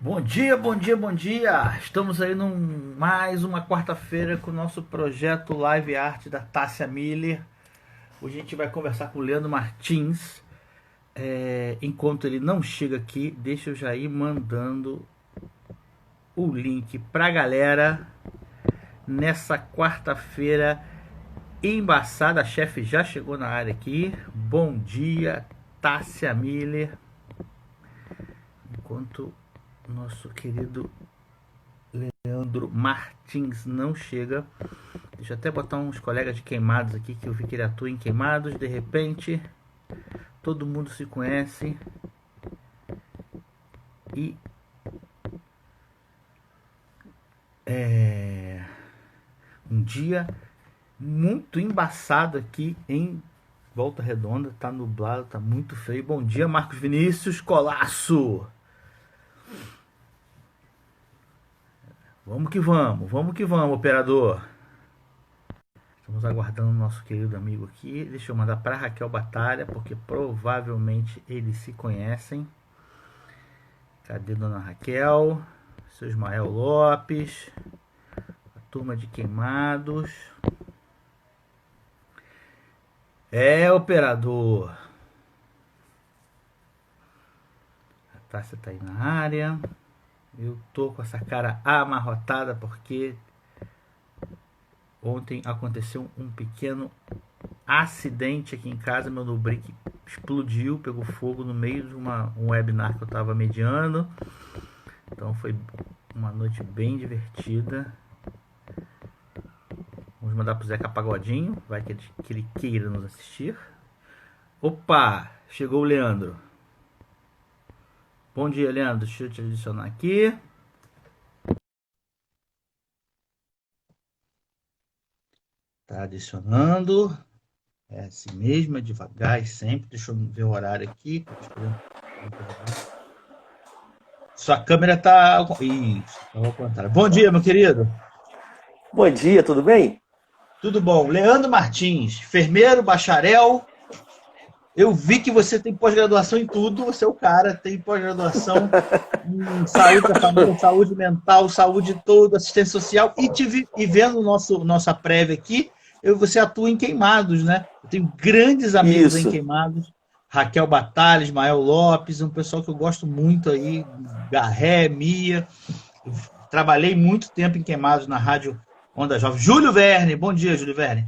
Bom dia, bom dia, bom dia! Estamos aí mais uma quarta-feira com o nosso projeto Live Art da Tássia Miller. Hoje a gente vai conversar com o Leandro Martins. Enquanto ele não chega aqui, deixa eu já ir mandando o link pra galera nessa quarta-feira embaçada. A chefe já chegou na área aqui. Bom dia, Tássia Miller. Enquanto nosso querido Leandro Martins não chega, deixa eu até botar uns colegas de Queimados aqui, que eu vi que ele atua em Queimados. De repente todo mundo se conhece e um dia muito embaçado aqui em Volta Redonda. Tá nublado, tá muito feio. Bom dia, Marcos Vinícius Colasso. Vamos que vamos, operador. Estamos aguardando o nosso querido amigo aqui. Deixa eu mandar para Raquel Batalha, porque provavelmente eles se conhecem. Cadê Dona Raquel? Seu Ismael Lopes. A turma de Queimados. Operador. A Tássia tá aí na área. Eu tô com essa cara amarrotada porque ontem aconteceu um pequeno acidente aqui em casa. Meu notebook explodiu, pegou fogo no meio de um webinar que eu estava mediando. Então foi uma noite bem divertida. Vamos mandar pro Zeca Pagodinho, vai que ele queira nos assistir. Opa, chegou o Leandro. Bom dia, Leandro. Deixa eu te adicionar aqui. Tá adicionando. É assim mesmo, é devagar e sempre. Deixa eu ver o horário aqui. Sua câmera tá... Isso, ao contrário. Bom dia, meu querido. Bom dia, tudo bem? Tudo bom? Leandro Martins, enfermeiro, bacharel. Eu vi que você tem pós-graduação em tudo. Você é o cara, tem pós-graduação em saúde da família, saúde mental, saúde toda, assistência social. E vendo nossa prévia aqui, você atua em Queimados, né? Eu tenho grandes amigos em Isso. Queimados. Raquel Batalha, Ismael Lopes, um pessoal que eu gosto muito aí. Garré, Mia. Trabalhei muito tempo em Queimados na rádio Onda Jovem. Júlio Verne, bom dia, Júlio Verne.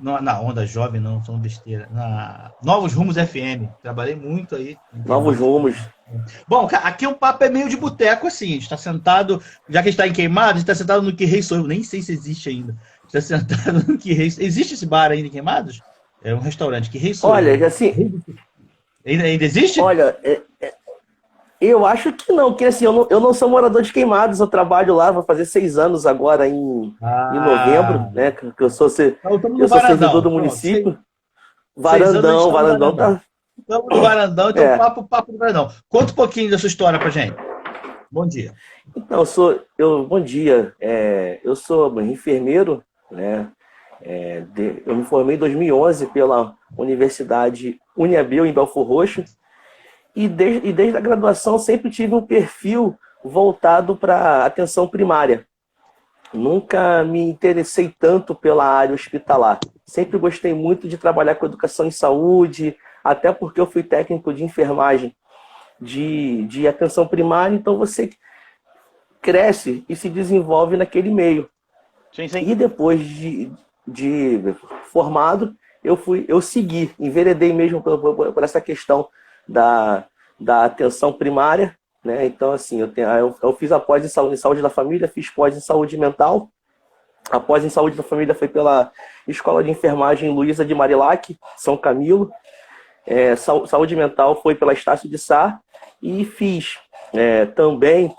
Na Onda Jovem, não, são besteira. Na Novos Rumos FM. Trabalhei muito aí em Novos Queimados. rumos. Bom, aqui o papo é meio de boteco, assim. A gente está sentado, já que a gente está em Queimados, a gente está sentado no Que Rei Sou Eu. Nem sei se existe ainda. A gente está sentado no Que Rei. Existe esse bar ainda em Queimados? É um restaurante, Que Rei Sou Eu. Olha, assim, Ainda existe? olha, eu acho que não, porque assim, eu não sou morador de Queimados, eu trabalho lá, vou fazer 6 anos agora em novembro, Ah, né? Que estamos no eu sou servidor varandão. do Pronto. município. 6 anos a gente Varandão, está no varandão varandão. tá. Estamos no varandão, então É. papo do varandão. Conta um pouquinho da sua história pra gente. Bom dia. Então, bom dia. Eu sou enfermeiro, né? Eu me formei em 2011 pela Universidade Uniabil, em Belford Roxo. E desde a graduação sempre tive um perfil voltado para atenção primária. Nunca me interessei tanto pela área hospitalar. Sempre gostei muito de trabalhar com educação em saúde, até porque eu fui técnico de enfermagem de atenção primária, então você cresce e se desenvolve naquele meio. Sim, sim. E depois de formado, eu segui, enveredei mesmo por essa questão da atenção primária, né? Então, assim, eu fiz a pós em saúde da família, fiz pós em saúde mental. A pós em saúde da família foi pela Escola de Enfermagem Luísa de Marilac, São Camilo. Saúde mental foi pela Estácio de Sá. E fiz também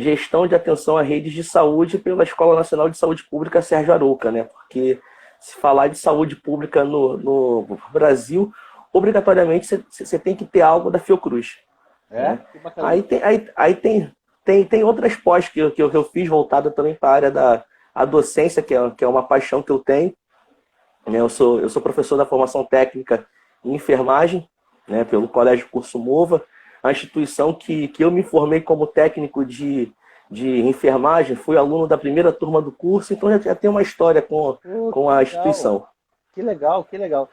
gestão de atenção a redes de saúde pela Escola Nacional de Saúde Pública Sérgio Arouca, né? Porque se falar de saúde pública no Brasil, obrigatoriamente você tem que ter algo da Fiocruz. Né? Que bacana. Aí tem outras pós que eu fiz voltada também para a área da docência, que é uma paixão que eu tenho. Né? Eu sou professor da formação técnica em enfermagem, né, pelo Colégio Curso Mova. a instituição que eu me formei como técnico de enfermagem, fui aluno da primeira turma do curso, então já tem uma história com a instituição. Que legal, que legal.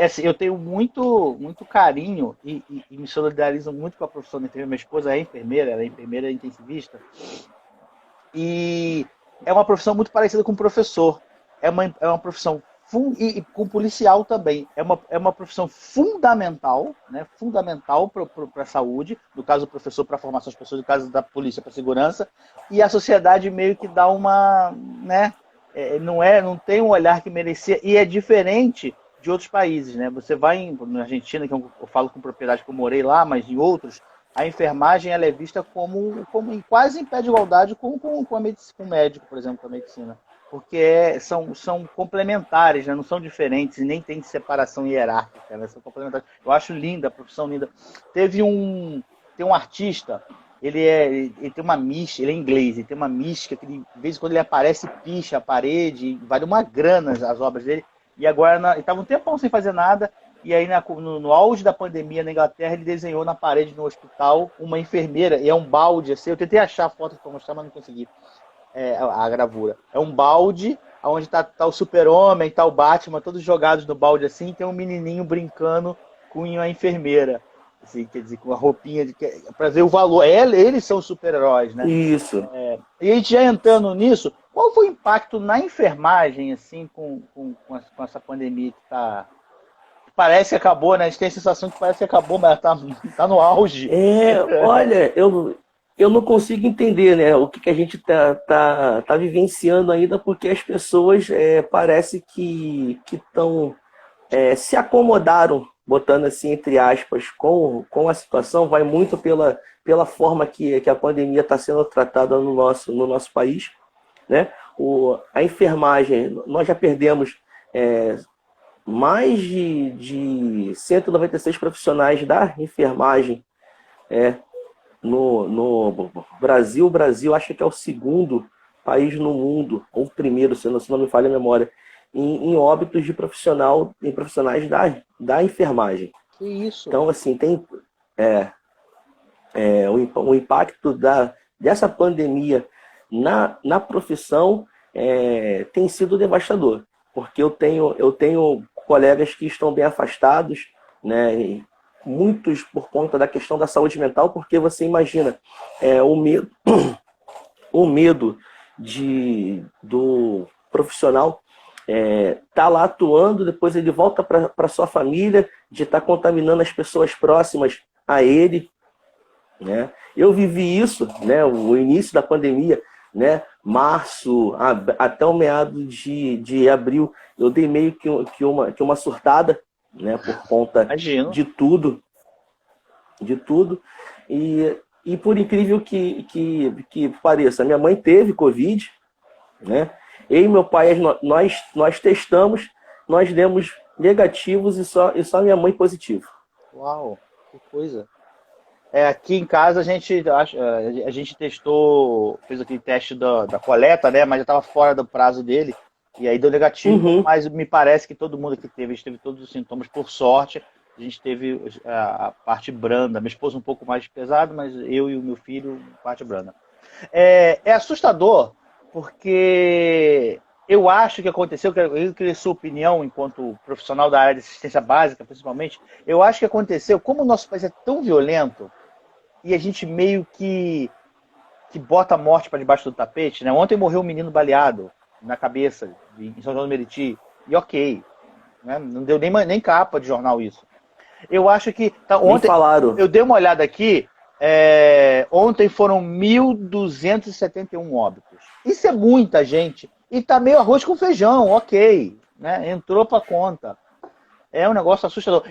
Assim, eu tenho muito carinho e me solidarizo muito com a profissão da enfermeira. Minha esposa é enfermeira, ela é enfermeira intensivista. E é uma profissão muito parecida com professor. É uma profissão e com policial também. É uma profissão fundamental, né? Fundamental para a saúde. No caso do professor, para a formação das pessoas, no caso da polícia, para a segurança. E a sociedade meio que dá uma, né? Não tem um olhar que merecia. E é diferente de outros países, né? Você vai na Argentina, que eu falo com propriedade que eu morei lá, mas em outros, a enfermagem ela é vista como quase em pé de igualdade com o médico, por exemplo, com a medicina. Porque são complementares, né? Não são diferentes e nem tem separação hierárquica, né? São complementares. Eu acho linda, a profissão linda. Tem um artista, ele tem uma mística, ele é inglês, ele tem uma mística que de vez em quando ele aparece, picha a parede, vale uma grana as obras dele. E agora, ele estava um tempão sem fazer nada, e aí no auge da pandemia na Inglaterra, ele desenhou na parede no hospital uma enfermeira, e é um balde, assim, eu tentei achar a foto para mostrar, mas não consegui a gravura. É um balde, onde tá o super-homem, tá o Batman, todos jogados no balde assim, e tem um menininho brincando com a enfermeira. Assim, quer dizer, com a roupinha, para ver o valor. Eles são super-heróis, né? Isso. E a gente já entrando nisso, qual foi o impacto na enfermagem, assim, com essa pandemia que tá... Parece que acabou, né? A gente tem a sensação que parece que acabou, mas tá no auge. Olha, eu não consigo entender, né, o que a gente tá vivenciando ainda, porque as pessoas parece que se acomodaram, botando assim entre aspas, com a situação. Vai muito pela forma que a pandemia está sendo tratada no nosso país, né? A enfermagem, nós já perdemos mais de 196 profissionais da enfermagem no Brasil. O Brasil acho que é o segundo país no mundo, ou o primeiro, se não me falha a memória, em óbitos de profissionais da enfermagem. Que isso? Então, assim, tem o impacto dessa pandemia na profissão tem sido devastador, porque eu tenho colegas que estão bem afastados, né, muitos por conta da questão da saúde mental, porque você imagina o medo do profissional tá lá atuando, depois ele volta para sua família, de estar contaminando as pessoas próximas a ele, né? Eu vivi isso, né, o início da pandemia, né, março até o meado de abril, eu dei meio que uma surtada, né, por conta Imagino. de tudo, e por incrível que pareça, minha mãe teve Covid, né? Eu e meu pai, nós testamos, nós demos negativos e só minha mãe positivo. Uau, que coisa. Aqui em casa a gente testou, fez aquele teste da coleta, né? Mas já estava fora do prazo dele. E aí deu negativo. Uhum. Mas me parece que todo mundo que teve, a gente teve todos os sintomas, por sorte. A gente teve a parte branda. Minha esposa um pouco mais pesado, mas eu e o meu filho, parte branda. É assustador, porque eu acho que aconteceu, eu queria sua opinião enquanto profissional da área de assistência básica, principalmente. Eu acho que aconteceu, como o nosso país é tão violento, e a gente meio que bota a morte para debaixo do tapete, né? Ontem morreu um menino baleado na cabeça, em São João do Meriti, e ok, né? Não deu nem capa de jornal isso. Eu acho que... ontem, falaram. eu dei uma olhada aqui, ontem foram 1.271 óbitos. Isso é muita gente. E tá meio arroz com feijão, ok, né? Entrou pra conta. É um negócio assustador.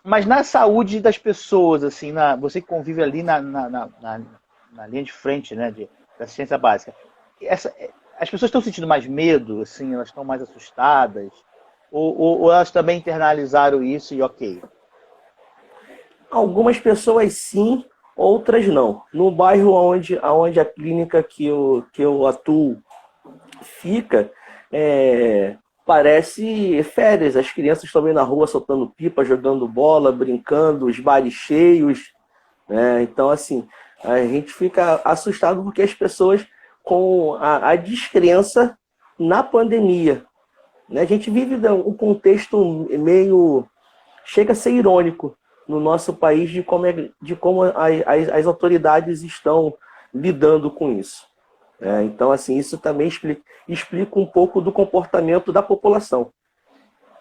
Mas na saúde das pessoas, assim, você que convive ali na linha de frente, né, da assistência básica, as pessoas estão sentindo mais medo, assim, elas estão mais assustadas? Ou elas também internalizaram isso e ok? Algumas pessoas sim, outras não. No bairro onde a clínica que eu atuo fica, parece férias. As crianças estão aí na rua soltando pipa, jogando bola, brincando, os bares cheios, né? Então, assim, a gente fica assustado porque as pessoas com a descrença na pandemia, né? A gente vive um contexto meio... chega a ser irônico no nosso país de como as autoridades estão lidando com isso. Então, assim, isso também explica um pouco do comportamento da população.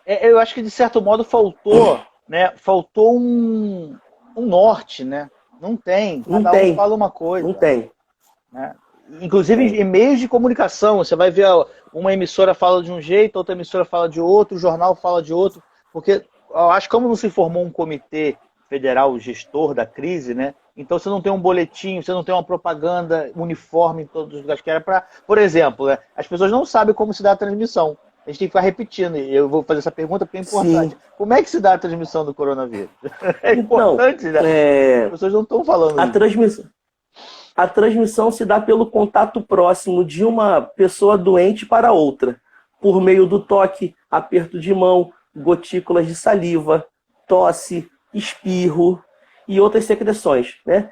Eu acho que, de certo modo, faltou, né? Faltou um norte, né? Não tem. Não Cada um tem, fala uma não coisa, tem. né? Não Inclusive tem. em meios de comunicação, você vai ver uma emissora fala de um jeito, outra emissora fala de outro, o jornal fala de outro, porque eu acho que como não se formou um comitê federal gestor da crise, né? Então você não tem um boletim, você não tem uma propaganda uniforme em todos os lugares que era para, por exemplo, né? As pessoas não sabem como se dá a transmissão. A gente tem que ficar repetindo, e eu vou fazer essa pergunta porque é Sim. importante. Como é que se dá a transmissão do coronavírus? É Então, importante, né? As pessoas não estão falando a isso. transmissão, a transmissão se dá pelo contato próximo de uma pessoa doente para outra, por meio do toque, aperto de mão, gotículas de saliva, tosse, espirro e outras secreções, né?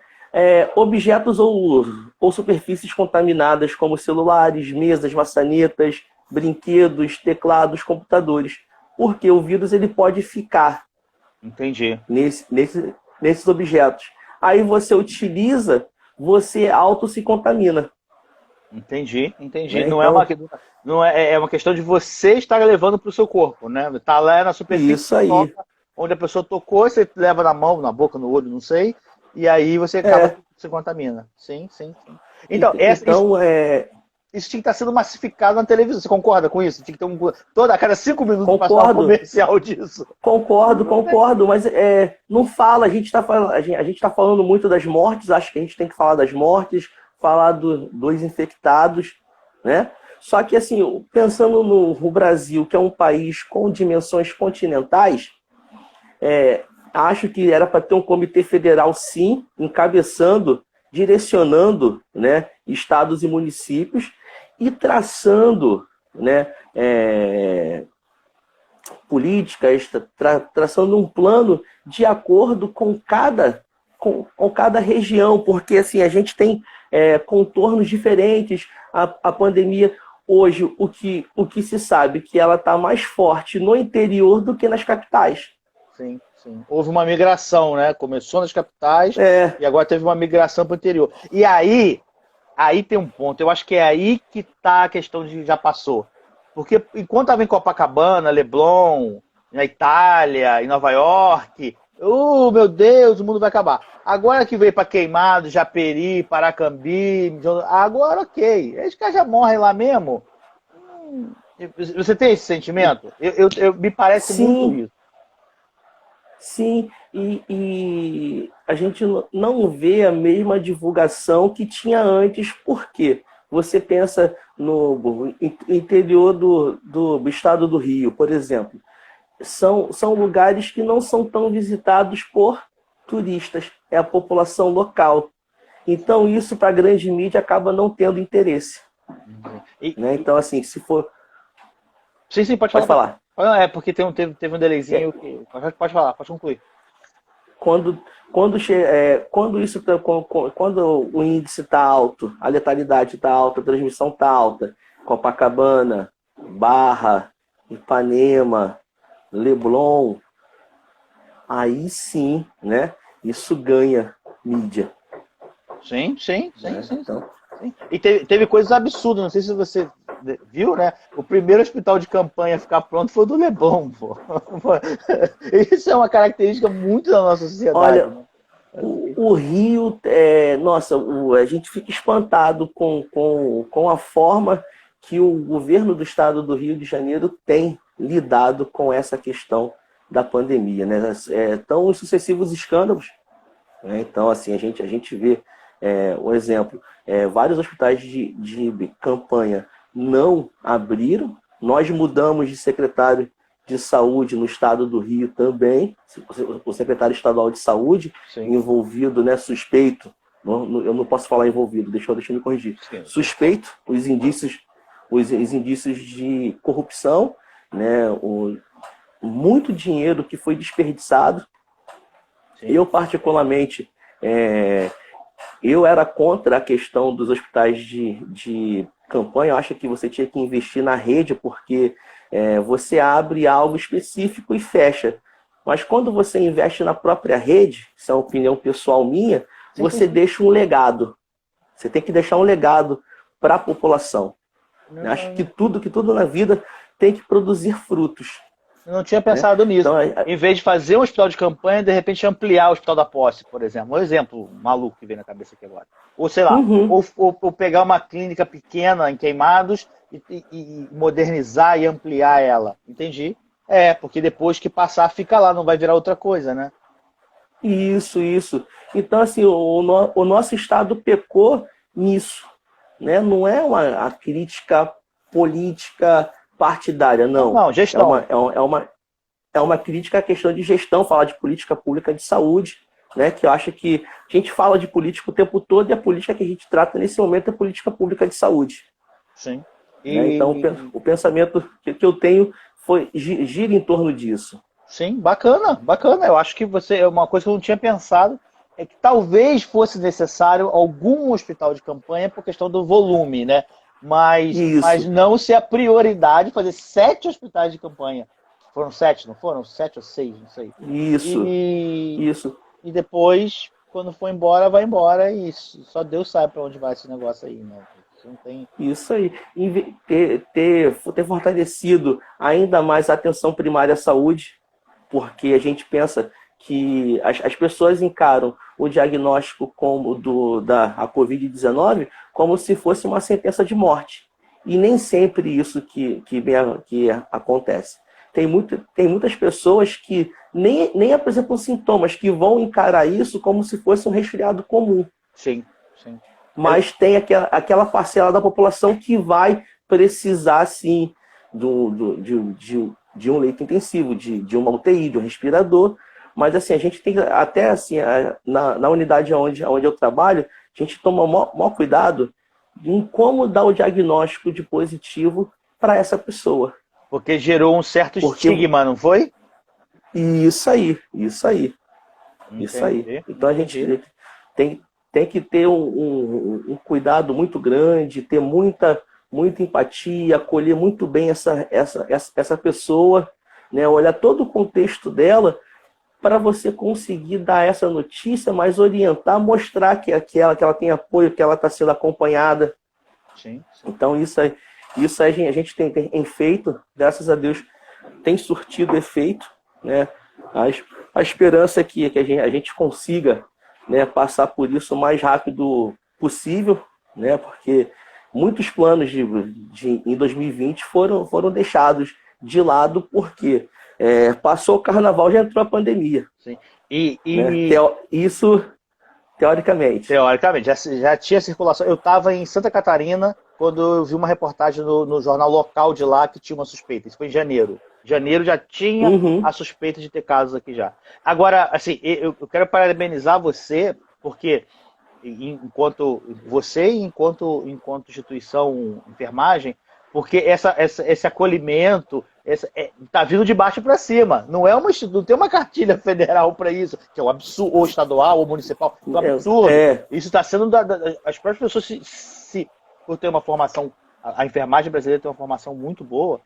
Objetos ou superfícies contaminadas, como celulares, mesas, maçanetas, brinquedos, teclados, computadores. Porque o vírus ele pode ficar Entendi. nesses objetos. Aí você utiliza, você auto se contamina. Entendi, entendi. Né? Não é uma, Então, não é, é uma questão de você estar levando para o seu corpo, né? Tá lá na superfície, isso aí. toca, onde a pessoa tocou, você leva na mão, na boca, no olho, não sei, e aí você acaba É. que se contamina. Sim, sim, sim. Então, Então, isso tinha que estar sendo massificado na televisão. Você concorda com isso? Tinha que ter toda a cada 5 minutos passar um concordo, comercial disso. concordo, mas não fala, a gente está falando muito das mortes, acho que a gente tem que falar das mortes, falar dos infectados, né? Só que, assim, pensando no Brasil, que é um país com dimensões continentais, acho que era para ter um comitê federal, sim, encabeçando, direcionando, né, estados e municípios e traçando, né, políticas, traçando um plano de acordo com cada região, porque assim, a gente tem contornos diferentes. A pandemia, hoje, o que se sabe que ela está mais forte no interior do que nas capitais. Sim, sim. Houve uma migração, né? Começou nas capitais e agora teve uma migração para o interior. E aí tem um ponto. Eu acho que é aí que está a questão de já passou. Porque enquanto estava em Copacabana, Leblon, na Itália, em Nova York, meu Deus, o mundo vai acabar. Agora que veio para Queimado, Japeri, Paracambi, agora ok. Esses caras já morrem lá mesmo. Você tem esse sentimento? Me parece muito Sim, isso. sim, e a gente não vê a mesma divulgação que tinha antes. Por quê? Você pensa no interior do estado do Rio, por exemplo. São lugares que não são tão visitados por turistas, é a população local. Então, isso para a grande mídia acaba não tendo interesse. E, Né? Então, assim, se for. sim, sim, pode Pode falar. falar. Porque teve um delayzinho. Pode falar, pode concluir. Quando o índice está alto, a letalidade está alta, a transmissão está alta, Copacabana, Barra, Ipanema, Leblon, aí sim, né? Isso ganha mídia. Sim, sim, sim, Né? sim, Então, sim. E teve coisas absurdas, não sei se você viu, né? O primeiro hospital de campanha a ficar pronto foi o do Leblon, pô. Isso é uma característica muito da nossa sociedade, olha, né? o Rio, nossa, a gente fica espantado com a forma que o governo do estado do Rio de Janeiro tem lidado com essa questão da pandemia, né? Tão os sucessivos escândalos, né? Então, assim, a gente vê um exemplo, vários hospitais de campanha não abriram. Nós mudamos de secretário de saúde no estado do Rio também, o secretário estadual de saúde, Sim. envolvido, né, suspeito, eu não posso falar envolvido, deixa eu me corrigir, Sim. suspeito, os indícios de corrupção, né, muito dinheiro que foi desperdiçado. Sim. Eu, particularmente, Eu era contra a questão dos hospitais de campanha. Eu acho que você tinha que investir na rede, porque você abre algo específico e fecha. Mas quando você investe na própria rede, isso é uma opinião pessoal minha, você deixa um legado. Você tem que deixar um legado para a população. Eu acho que tudo na vida tem que produzir frutos. Eu não tinha pensado nisso. Então, em vez de fazer um hospital de campanha, de repente ampliar o hospital da posse, por exemplo. Um exemplo maluco que vem na cabeça aqui agora. Ou sei lá, ou pegar uma clínica pequena em Queimados e modernizar e ampliar ela. Entendi. Porque depois que passar, fica lá, não vai virar outra coisa, né? Isso. Então, assim, o nosso Estado pecou nisso. Né? Não é a crítica política partidária, não. Não, gestão. É uma crítica à questão de gestão, falar de política pública de saúde, né? Que eu acho que a gente fala de política o tempo todo e a política que a gente trata nesse momento é política pública de saúde. Sim. Né? Então, o pensamento que eu tenho gira em torno disso. Sim, bacana. Eu acho que uma coisa que eu não tinha pensado é que talvez fosse necessário algum hospital de campanha por questão do volume, né? Mas não ser a prioridade fazer 7 hospitais de campanha. Foram 7, não foram? 7 ou 6, não sei. Isso. E depois, quando for embora, vai embora e só Deus sabe para onde vai esse negócio aí, né? Não tem... Isso aí. Ter fortalecido ainda mais a atenção primária à saúde, porque a gente pensa que as pessoas encaram o diagnóstico da Covid-19 como se fosse uma sentença de morte. E nem sempre isso que acontece. Tem muitas pessoas que nem apresentam sintomas, que vão encarar isso como se fosse um resfriado comum. Sim. Mas tem aquela parcela da população que vai precisar, sim, de um leito intensivo, de uma UTI, de um respirador. Mas assim, a gente tem até assim, na unidade onde eu trabalho, a gente toma o maior cuidado em como dar o diagnóstico de positivo para essa pessoa. Porque gerou um certo estigma, não foi? Isso aí. Então a gente tem que ter um cuidado muito grande, ter muita empatia, acolher muito bem essa pessoa, né? Olhar todo o contexto dela para você conseguir dar essa notícia, mas orientar, mostrar que ela tem apoio, que ela está sendo acompanhada. Sim. Então isso a gente tem feito, graças a Deus, tem surtido efeito, né? A esperança é que a gente consiga, né, passar por isso o mais rápido possível, né? Porque muitos planos em 2020 foram deixados de lado porque passou o carnaval, já entrou a pandemia. Sim. Isso teoricamente. Teoricamente, já tinha circulação. Eu estava em Santa Catarina quando eu vi uma reportagem no jornal local de lá que tinha uma suspeita. Isso foi em janeiro. Janeiro já tinha a suspeita de ter casos aqui já. Agora, assim, eu quero parabenizar você, porque enquanto instituição enfermagem, porque esse acolhimento está vindo de baixo para cima. Não tem uma cartilha federal para isso, que é um absurdo, ou estadual, ou municipal, é um absurdo. Isso está sendo as próprias pessoas por ter uma formação, a enfermagem brasileira tem uma formação muito boa,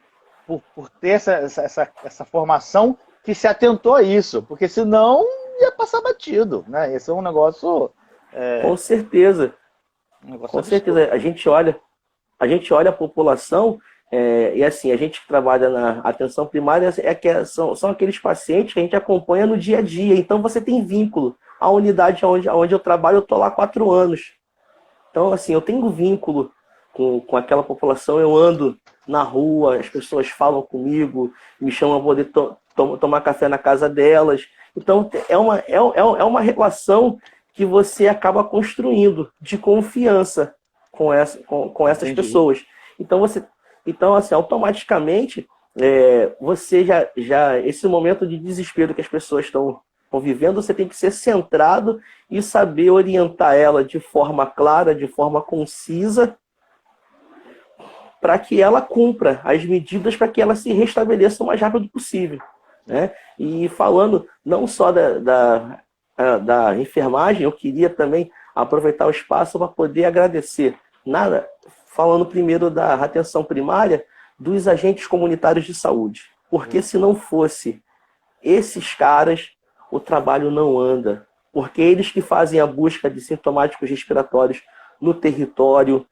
por ter essa formação que se atentou a isso, porque senão ia passar batido, né? Esse é um negócio... Com certeza. Com certeza. A gente olha a população e assim, a gente que trabalha na atenção primária são aqueles pacientes que a gente acompanha no dia a dia. Então você tem vínculo. A unidade onde eu trabalho, eu estou lá há 4 anos. Então, assim, eu tenho vínculo com aquela população, eu ando na rua, as pessoas falam comigo, me chamam a poder tomar café na casa delas. Então, é uma relação que você acaba construindo de confiança com essas pessoas. Então, assim, automaticamente, você esse momento de desespero que as pessoas estão vivendo, você tem que ser centrado e saber orientar ela de forma clara, de forma concisa, para que ela cumpra as medidas para que ela se restabeleça o mais rápido possível. Né? E falando não só da enfermagem, eu queria também aproveitar o espaço para poder agradecer. Nada, falando primeiro da atenção primária, dos agentes comunitários de saúde. Porque se não fosse esses caras, o trabalho não anda. Porque eles que fazem a busca de sintomáticos respiratórios no território,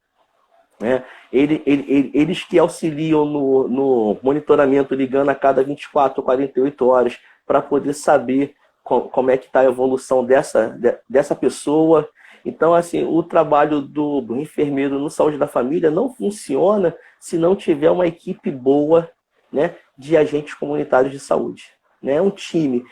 né? Eles que auxiliam no monitoramento, ligando a cada 24 ou 48 horas, para poder saber como é que está a evolução dessa pessoa. Então, assim, o trabalho do enfermeiro no Saúde da Família não funciona se não tiver uma equipe boa, né, de agentes comunitários de saúde. Né? Um time.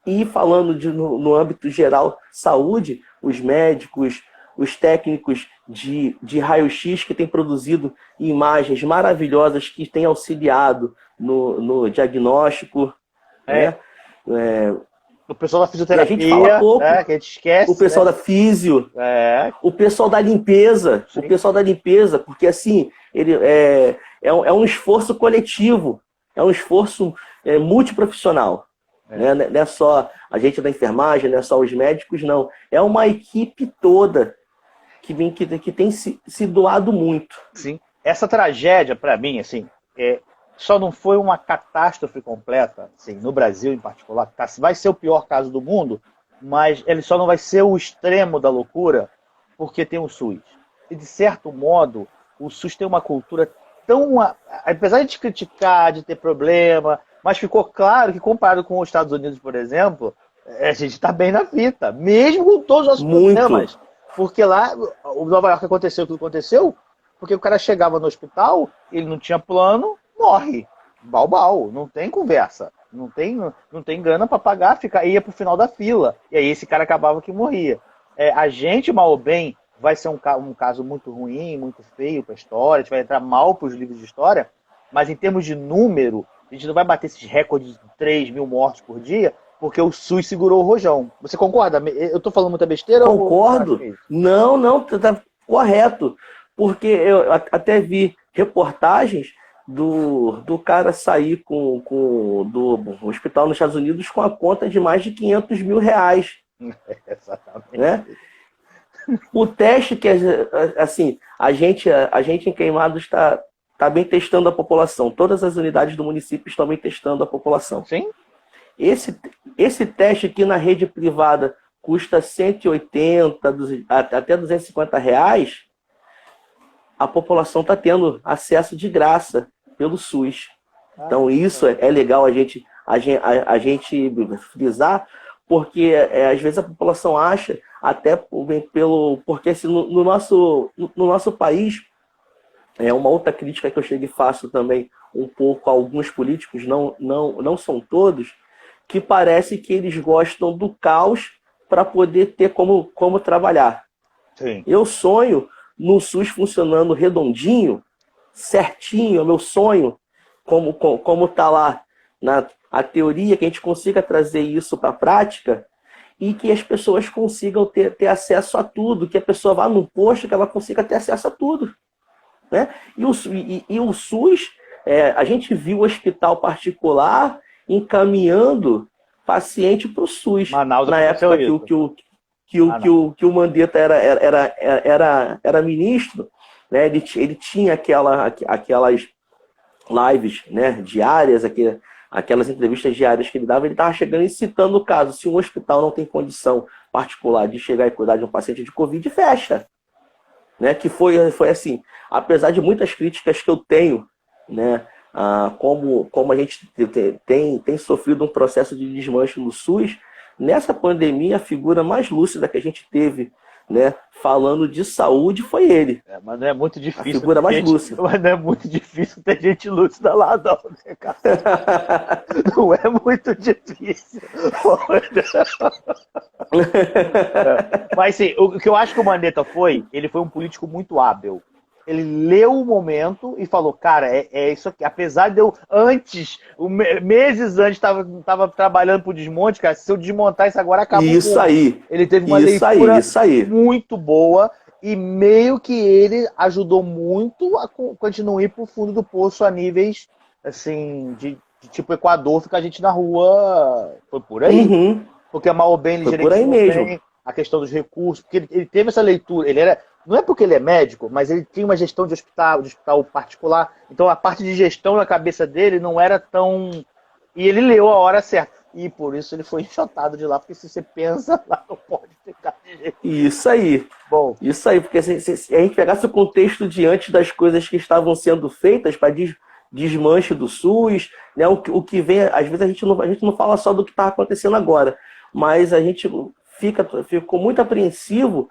E falando no âmbito geral, saúde, os médicos, os técnicos de raio-x que têm produzido imagens maravilhosas que têm auxiliado no diagnóstico. Né? O pessoal da fisioterapia, a gente fala pouco, né, que a gente esquece. O pessoal da físio, o pessoal da limpeza, Sim. o pessoal da limpeza, porque assim, ele é um esforço coletivo, é um esforço multiprofissional. Né? Não é só a gente da enfermagem, não é só os médicos, não. É uma equipe toda que tem se doado muito. Sim. Essa tragédia, para mim, assim, só não foi uma catástrofe completa, assim, no Brasil em particular. Vai ser o pior caso do mundo, mas ele só não vai ser o extremo da loucura porque tem o SUS. E, de certo modo, o SUS tem uma cultura tão... Apesar de criticar, de ter problema, mas ficou claro que, comparado com os Estados Unidos, por exemplo, a gente está bem na fita, mesmo com todos os nossos problemas. Porque lá, o Nova York aconteceu o que aconteceu, porque o cara chegava no hospital, ele não tinha plano, morre. Bal, não tem conversa. Não tem grana para pagar, ia pro final da fila. E aí esse cara acabava que morria. A gente, mal ou bem, vai ser um caso muito ruim, muito feio para a história, a gente vai entrar mal para os livros de história, mas em termos de número, a gente não vai bater esses recordes de 3 mil mortes por dia, porque o SUS segurou o rojão. Você concorda? Eu estou falando muita besteira? Concordo. Não, tá correto. Porque eu até vi reportagens do cara sair do hospital nos Estados Unidos com a conta de mais de 500 mil reais. Exatamente. Né? O teste que, assim, a gente em Queimados está bem testando a população. Todas as unidades do município estão bem testando a população. Sim. Esse teste aqui na rede privada custa 180 até 250 reais. A população está tendo acesso de graça pelo SUS. Então isso é legal a gente frisar, porque às vezes a população acha, até porque assim, no nosso país, uma outra crítica que eu chego e faço também um pouco a alguns políticos, não são todos, que parece que eles gostam do caos para poder ter como trabalhar. Sim. Eu sonho no SUS funcionando redondinho, certinho, é meu sonho, como está lá a teoria, que a gente consiga trazer isso para a prática e que as pessoas consigam ter acesso a tudo, que a pessoa vá num posto que ela consiga ter acesso a tudo. Né? E o SUS, a gente viu o hospital particular encaminhando paciente para o SUS. Manaus na época que o Mandetta era ministro, né? Ele tinha aquelas lives, né, diárias, aquelas entrevistas diárias que ele dava, ele estava chegando e citando o caso. Se um hospital não tem condição particular de chegar e cuidar de um paciente de Covid, fecha. Né? Que foi assim, apesar de muitas críticas que eu tenho, né, como a gente tem sofrido um processo de desmanche no SUS, nessa pandemia a figura mais lúcida que a gente teve, né, falando de saúde foi ele. Mas não é muito difícil. A figura mais lúcida. Mas não é muito difícil ter gente lúcida lá, não, né, cara? Não é muito difícil. Mas sim, o que eu acho que o Mandetta ele foi um político muito hábil. Ele leu o momento e falou, cara, é isso aqui. Apesar de eu meses antes, estava trabalhando pro desmonte, cara, se eu desmontar isso agora, acabou. Isso aí. Ele teve uma leitura muito boa e meio que ele ajudou muito a continuar pro fundo do poço a níveis, assim, de tipo Equador, ficar a gente na rua. Foi por aí. Uhum. porque mal ou bem ele Foi por aí gerenciou mesmo. bem a questão dos recursos, porque ele teve essa leitura, ele era, não é porque ele é médico, mas ele tinha uma gestão de hospital particular, então a parte de gestão na cabeça dele não era tão... E ele leu a hora certa, e por isso ele foi enxotado de lá, porque se você pensa lá, não pode ficar de jeito. Isso aí. Bom, Isso aí, porque se a gente pegasse o contexto diante das coisas que estavam sendo feitas para desmanche do SUS, né, o que vem, às vezes a gente não fala só do que está acontecendo agora, mas a gente ficou muito apreensivo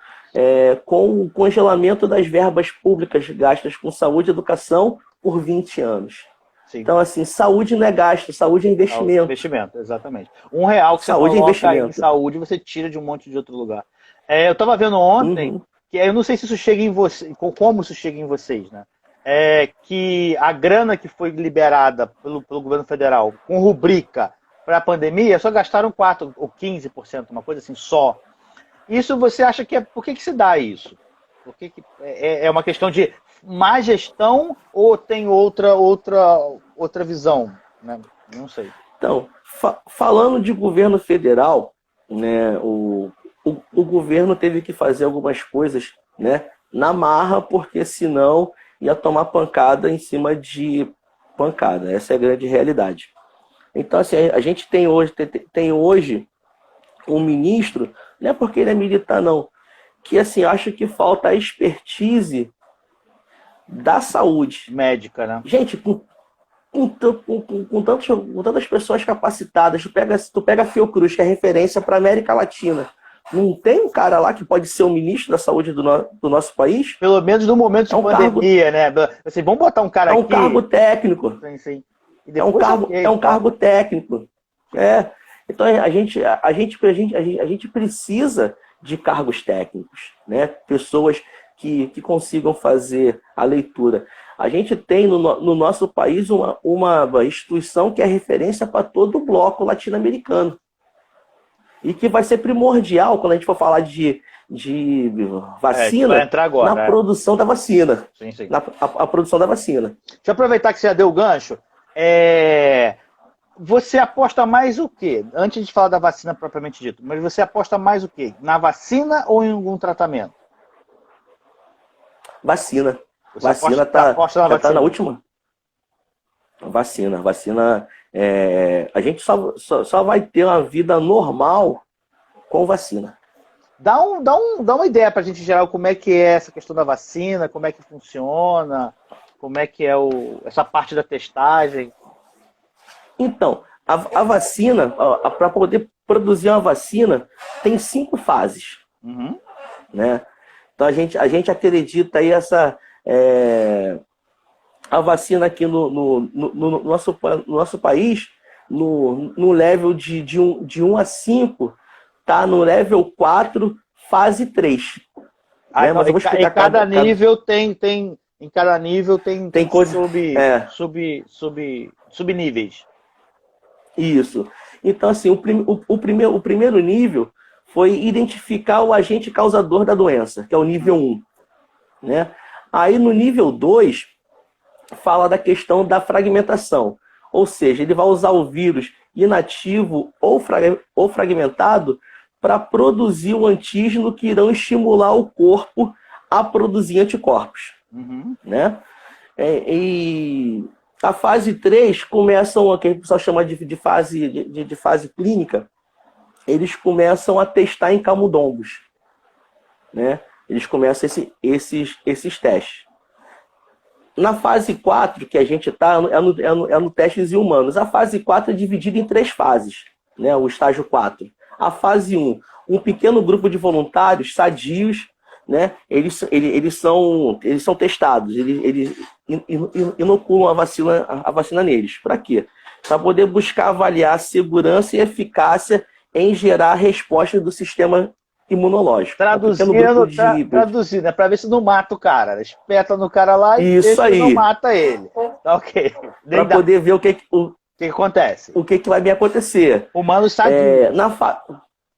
com o congelamento das verbas públicas gastas com saúde e educação por 20 anos. sim. Então, assim, saúde não é gasto, saúde é investimento. Investimento, exatamente. R$1 que você Saúde é coloca investimento. em saúde, você tira de um monte de outro lugar. Eu estava vendo ontem, que eu não sei se isso chega em você, como isso chega em vocês, né? Que a grana que foi liberada pelo governo federal com rubrica para a pandemia, só gastaram 4% ou 15%, uma coisa assim, só. Isso você acha que por que se dá isso? Por que é uma questão de má gestão ou tem outra visão? Né? Não sei. Então, falando de governo federal, né, o governo teve que fazer algumas coisas, né, na marra, porque senão ia tomar pancada em cima de pancada. Essa é a grande realidade. Então, assim, a gente tem hoje um ministro, não é porque ele é militar, não, que assim, acho que falta a expertise da saúde. Médica, né? Gente, com tantas pessoas capacitadas, tu pega a Fiocruz, que é referência para a América Latina. Não tem um cara lá que pode ser o ministro da saúde do nosso país? Pelo menos no momento de pandemia, né? Assim, vamos botar um cara aqui... É um cargo técnico. Sim, sim. É um cargo técnico. Então a gente precisa de cargos técnicos, né? Pessoas que consigam fazer a leitura. A gente tem no nosso país uma instituição que é referência para todo o bloco latino-americano. E que vai ser primordial quando a gente for falar de vacina, vai entrar agora, na produção da vacina. Sim, sim. A produção da vacina. Deixa eu aproveitar que você já deu o gancho. Você aposta mais o quê? Antes de falar da vacina propriamente dito, mas você aposta mais o quê? Na vacina ou em algum tratamento? Vacina. Você vacina está na última. Vacina. A gente só vai ter uma vida normal com vacina. Dá uma ideia para a gente geral como é que é essa questão da vacina, como é que funciona, como é que é essa parte da testagem. Então, a vacina, para poder produzir uma vacina, tem 5 fases. Uhum. Né? Então a gente acredita aí a vacina aqui no nosso país, no level de 1 a 5, tá no level 4, fase 3. Né? Mas eu vou explicar em cada nível tem coisa, subníveis. Isso. Então, assim, o primeiro nível foi identificar o agente causador da doença, que é o nível 1. Né? Aí no nível 2, fala da questão da fragmentação. Ou seja, ele vai usar o vírus inativo ou fragmentado para produzir o antígeno que irão estimular o corpo a produzir anticorpos. Uhum. Né? E a fase 3 começam, o que o pessoal chama de fase clínica, eles começam a testar em camundongos. Né? Eles começam esses testes. Na fase 4, que a gente está, é no testes em humanos. A fase 4 é dividida em 3 fases, né? O estágio 4. A fase 1, um pequeno grupo de voluntários sadios, né? Eles são testados, eles inoculam a vacina neles. Para quê? Para poder buscar avaliar a segurança e eficácia em gerar resposta do sistema imunológico. Traduzindo, né? Para ver se não mata o cara. Espeta no cara lá e não mata ele. Tá ok. Para poder ver o que acontece. O que vai me acontecer. Humanos sadios.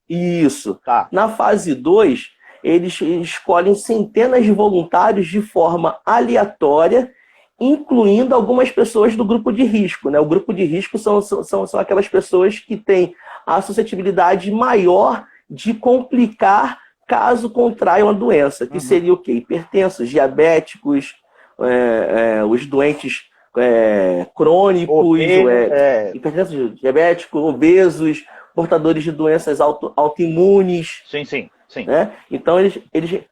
Isso. Tá. Na fase 2, eles escolhem centenas de voluntários de forma aleatória, incluindo algumas pessoas do grupo de risco. Né? O grupo de risco são aquelas pessoas que têm a suscetibilidade maior de complicar caso contraiam a doença, que seria o quê? Hipertensos, diabéticos, os doentes crônicos, hipertensos, diabéticos, obesos, portadores de doenças autoimunes. Sim. Né? Então,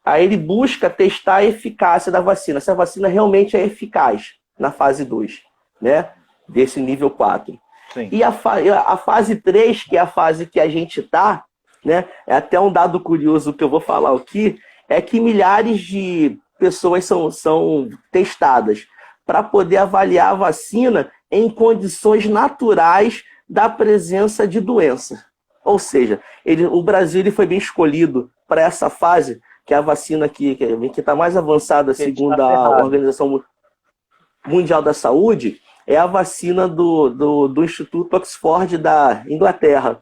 aí ele busca testar a eficácia da vacina, se a vacina realmente é eficaz na fase 2, né? Desse nível 4. Sim. E a fase 3, que é a fase que a gente está, né? É até um dado curioso que eu vou falar aqui, é que milhares de pessoas são testadas para poder avaliar a vacina em condições naturais da presença de doença. Ou seja, o Brasil ele foi bem escolhido para essa fase, que é a vacina que está mais avançada, segundo a Organização Mundial da Saúde, é a vacina do Instituto Oxford da Inglaterra.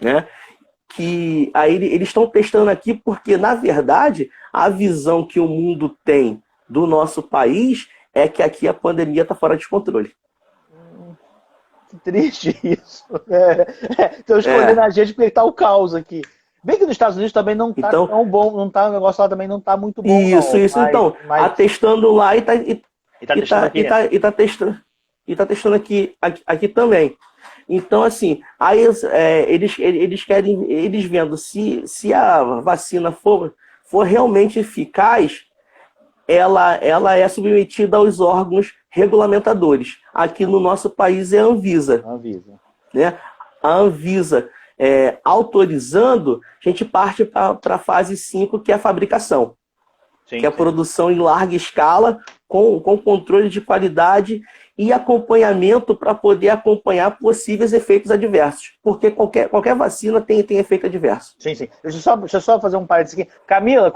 Né? Que aí eles estão testando aqui porque, na verdade, a visão que o mundo tem do nosso país é que aqui a pandemia está fora de controle. Que triste isso. Estão escolhendo a gente porque está o caos aqui. Bem que nos Estados Unidos também não está tão bom, o negócio lá também não está muito bom. Isso. Então, está testando lá e está testando aqui também. Então, assim, aí eles querem, eles vendo se a vacina for realmente eficaz, ela é submetida aos órgãos regulamentadores. Aqui no nosso país é a Anvisa. Né? A Anvisa autorizando, a gente parte para a fase 5, que é a fabricação. Que é a produção em larga escala, com controle de qualidade e acompanhamento para poder acompanhar possíveis efeitos adversos. Porque qualquer vacina tem efeito adverso. Sim. Deixa eu só fazer um parênteses aqui. Camila,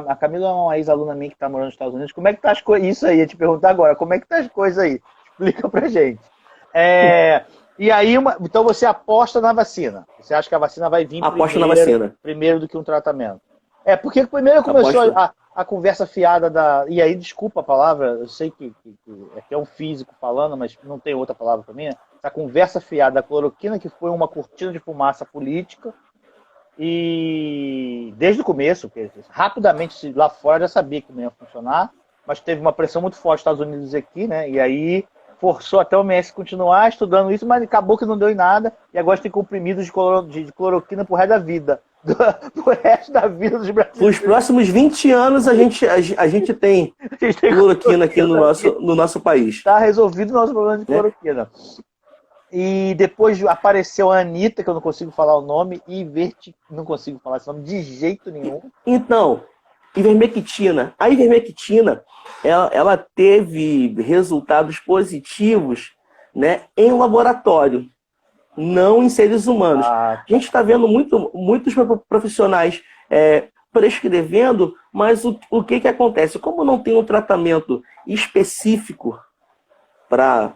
a Camila é uma ex-aluna minha que está morando nos Estados Unidos. Como é que tá as coisas? Isso aí, ia te perguntar agora. Como é que tá as coisas aí? Explica pra gente. E aí, então você aposta na vacina. Você acha que a vacina vai vir primeiro do que um tratamento? Porque primeiro começou a conversa fiada e aí, desculpa a palavra, eu sei que é um físico falando, mas não tem outra palavra para mim. A conversa fiada da cloroquina, que foi uma cortina de fumaça política, e desde o começo, porque rapidamente lá fora já sabia que não ia funcionar, mas teve uma pressão muito forte dos Estados Unidos aqui, né? E aí forçou até o OMS continuar estudando isso, mas acabou que não deu em nada, e agora tem comprimidos de cloroquina pro resto da vida. Pro resto da vida dos brasileiros. Nos próximos 20 anos a gente tem cloroquina aqui no nosso país. Está resolvido o nosso problema de cloroquina. E depois apareceu a Anitta, que eu não consigo falar o nome, e não consigo falar esse nome de jeito nenhum. Então, ivermectina. A ivermectina, ela teve resultados positivos, né, em laboratório, não em seres humanos. A gente está vendo muitos profissionais prescrevendo, mas o que acontece? Como não tem um tratamento específico para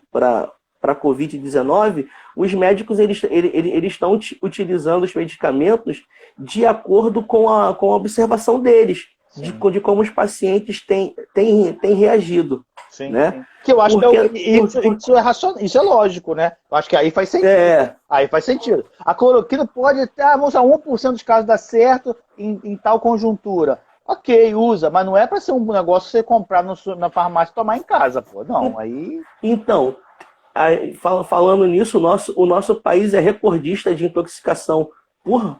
a Covid-19, os médicos eles estão utilizando os medicamentos de acordo com a observação deles, de como os pacientes têm reagido. Sim, né? Sim. Que eu acho que isso é racional, isso é lógico, né? Eu acho que aí faz sentido. Aí faz sentido. A cloroquina pode até, vamos usar 1% dos casos dar certo em tal conjuntura. Ok, usa, mas não é para ser um negócio que você comprar na farmácia e tomar em casa, pô. Não, aí... Então, falando nisso, o nosso país é recordista de intoxicação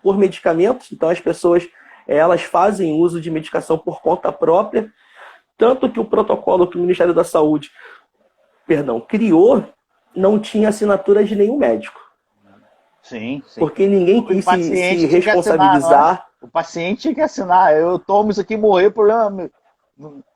por medicamentos. Então, as pessoas elas fazem uso de medicação por conta própria. Tanto que o protocolo que o Ministério da Saúde criou não tinha assinatura de nenhum médico. Sim. Porque ninguém quis se responsabilizar. O paciente tinha que assinar. Eu tomo isso aqui, morrer, problema.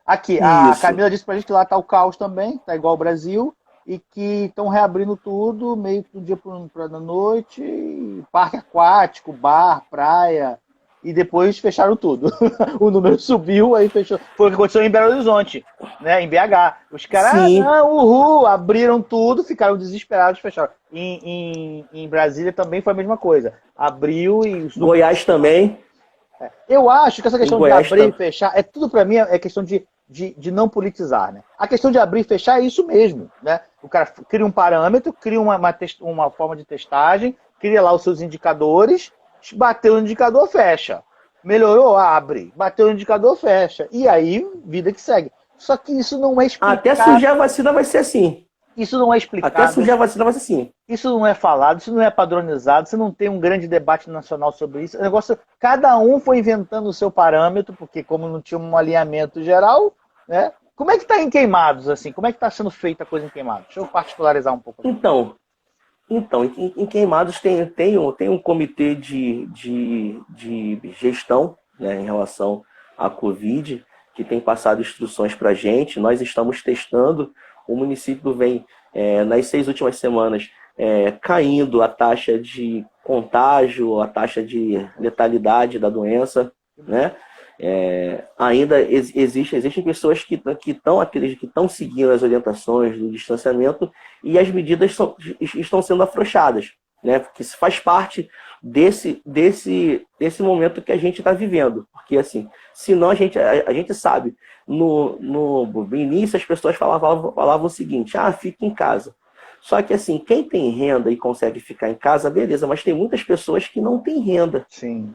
Aqui, a Camila disse pra gente que lá tá o caos também, tá igual ao Brasil, e que estão reabrindo tudo, meio que do dia para a noite, parque aquático, bar, praia. E depois fecharam tudo. O número subiu, aí fechou. Foi o que aconteceu em Belo Horizonte, né? Em BH. Os caras, abriram tudo, ficaram desesperados, fecharam. Em Brasília também foi a mesma coisa. Abriu e... Goiás também. Eu acho que essa questão de abrir e fechar, tudo para mim é questão de não politizar, né? A questão de abrir e fechar é isso mesmo, né? O cara cria um parâmetro, cria uma forma de testagem, cria lá os seus indicadores, bateu no indicador, fecha. Melhorou, abre. Bateu no indicador, fecha. E aí, vida que segue. Só que isso não é explicado. Até surgir a vacina vai ser assim. Isso não é explicado. Até surgir a vacina vai ser assim. Isso não é falado, isso não é padronizado, você não tem um grande debate nacional sobre isso. O negócio, cada um foi inventando o seu parâmetro, porque como não tinha um alinhamento geral, né? Como é que está em Queimados, assim? Como é que está sendo feita a coisa em Queimados? Deixa eu particularizar um pouco. Então em Queimados tem um comitê de gestão, né, em relação à Covid, que tem passado instruções para a gente. Nós estamos testando. O município vem, nas 6 últimas semanas, caindo a taxa de contágio, a taxa de letalidade da doença, né? Ainda existem pessoas que estão seguindo as orientações do distanciamento e as medidas estão sendo afrouxadas, né? Porque isso faz parte desse momento que a gente está vivendo. Porque, assim, senão a gente sabe, no início as pessoas falavam o seguinte: fique em casa. Só que, assim, quem tem renda e consegue ficar em casa, beleza, mas tem muitas pessoas que não têm renda. Sim.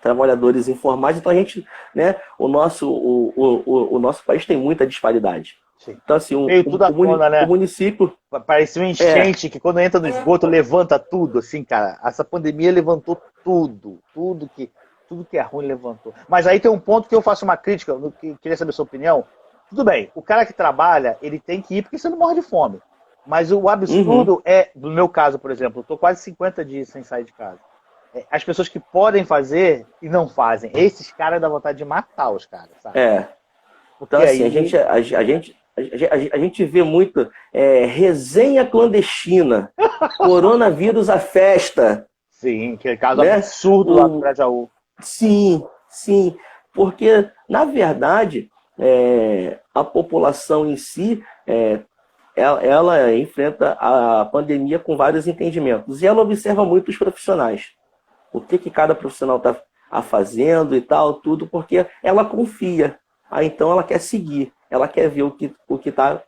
Trabalhadores informais, então a gente, né, o nosso país tem muita disparidade. Sim. Então, assim, né? O município... Parece uma enchente que quando entra no esgoto levanta tudo, assim, cara. Essa pandemia levantou tudo que é ruim levantou. Mas aí tem um ponto que eu faço uma crítica, que queria saber a sua opinião. Tudo bem, o cara que trabalha, ele tem que ir porque você não morre de fome. Mas o absurdo no meu caso, por exemplo, eu estou quase 50 dias sem sair de casa. As pessoas que podem fazer e não fazem. Esses caras dá vontade de matar os caras, sabe? Então, assim, a gente vê muito resenha clandestina, coronavírus à festa. Sim, que é caso absurdo lá do Grajaú. Sim. Porque, na verdade, a população em si, ela enfrenta a pandemia com vários entendimentos. E ela observa muito os profissionais. O que cada profissional está fazendo e tal, tudo, porque ela confia. Então ela quer seguir, ela quer ver o que tá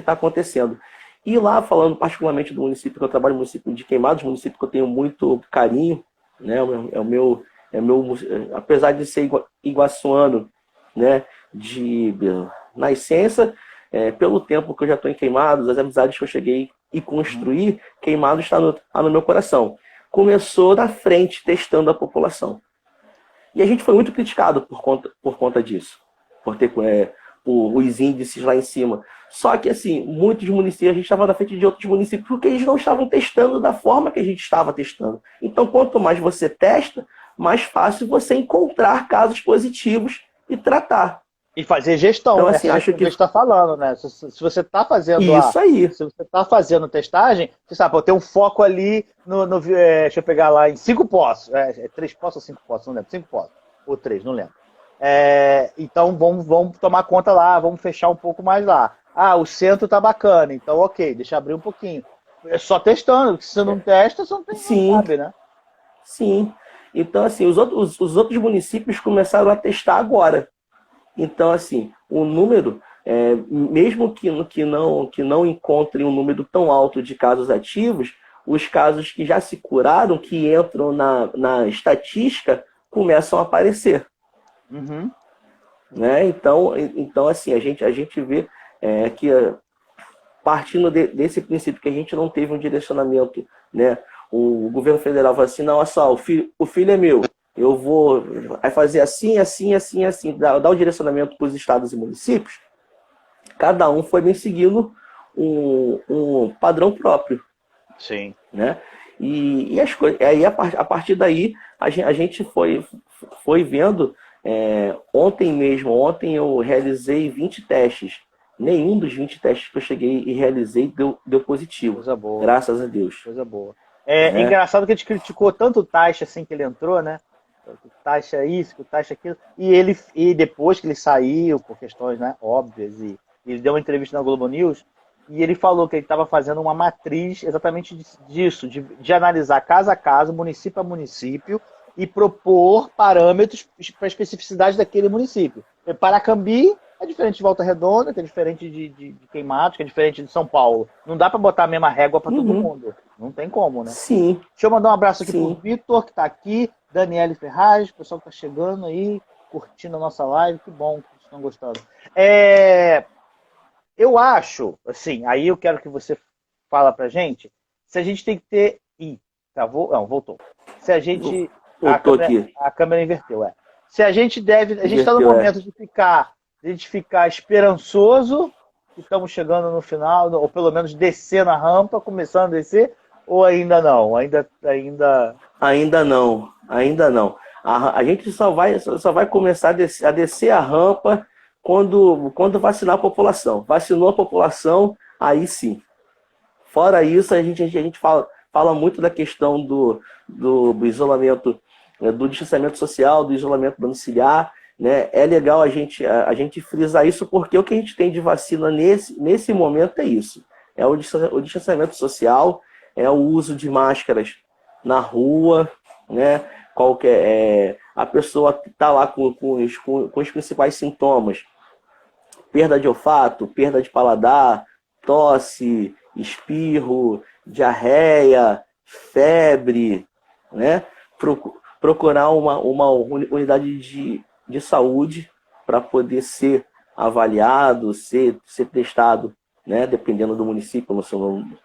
acontecendo. E lá, falando particularmente do município que eu trabalho, o município de Queimados, município que eu tenho muito carinho, né? Apesar de ser iguaçuano, né? De nascença, pelo tempo que eu já estou em Queimados, as amizades que eu cheguei e construí, Queimados está no meu coração. Começou na frente, testando a população. E a gente foi muito criticado por conta disso, por ter os índices lá em cima. Só que, assim, muitos municípios, a gente estava na frente de outros municípios porque eles não estavam testando da forma que a gente estava testando. Então, quanto mais você testa, mais fácil você encontrar casos positivos e tratar. E fazer gestão, então, assim, acho que você está falando, né? Se você está fazendo se você está fazendo testagem, você sabe, tem um foco ali deixa eu pegar lá em 5 poços. 3 poços ou 5 poços, não lembro. 5 poços. Ou 3, não lembro. Então vamos tomar conta lá, vamos fechar um pouco mais lá. O centro tá bacana, então ok, deixa eu abrir um pouquinho. É só testando, porque se você não testa, você não sabe, né? Sim. Então, assim, os outros municípios começaram a testar agora. Então, assim, o número, mesmo que não encontrem um número tão alto de casos ativos, os casos que já se curaram, que entram na estatística, começam a aparecer. Né? Então, assim, a gente vê que, partindo desse princípio que a gente não teve um direcionamento, né? O governo federal fala assim: não, olha só, o filho é meu. Eu vou fazer assim, dar o direcionamento para os estados e municípios. Cada um foi bem seguindo um padrão próprio. Sim. Né? E as coisas. Aí, a partir daí, a gente foi vendo. Ontem eu realizei 20 testes. Nenhum dos 20 testes que eu cheguei e realizei deu positivo. Coisa boa. Graças a Deus. Coisa boa. Engraçado que a gente criticou tanto o Taxa assim que ele entrou, né? Taxa isso, taxa aquilo. E depois que ele saiu, por questões, né, óbvias, e ele deu uma entrevista na Globo News, e ele falou que ele estava fazendo uma matriz exatamente disso, de analisar caso a caso, município a município, e propor parâmetros para a especificidade daquele município. Paracambi é diferente de Volta Redonda, que é diferente de Queimados, que é diferente de São Paulo. Não dá para botar a mesma régua para todo mundo. Não tem como, né? Sim, Deixa eu mandar um abraço aqui pro sim. Vitor, que está aqui, Daniele Ferraz, o pessoal que está chegando aí, curtindo a nossa live, que bom que vocês estão gostando. Eu acho, assim, aí eu quero que você fala pra gente, se a gente tem que ter... Ih, tá, não, voltou. Se a gente... Eu tô aqui. A câmera inverteu, é. Se a gente deve... A gente está no Inverteu, é. momento de a gente ficar esperançoso, que estamos chegando no final, ou pelo menos descendo a rampa, começando a descer, ou ainda não? Ainda não, ainda não. A gente só vai começar a descer a rampa quando vacinar a população. Vacinou a população, aí sim. Fora isso, a gente fala muito da questão do isolamento, do distanciamento social, do isolamento domiciliar, né? É legal a gente frisar isso, porque o que a gente tem de vacina nesse momento é isso. É o distanciamento social, é o uso de máscaras na rua, né? A pessoa que está lá com os principais sintomas: perda de olfato, perda de paladar, tosse, espirro, diarreia, febre, né? Procurar uma unidade de saúde para poder ser avaliado, ser testado, né? Dependendo do município.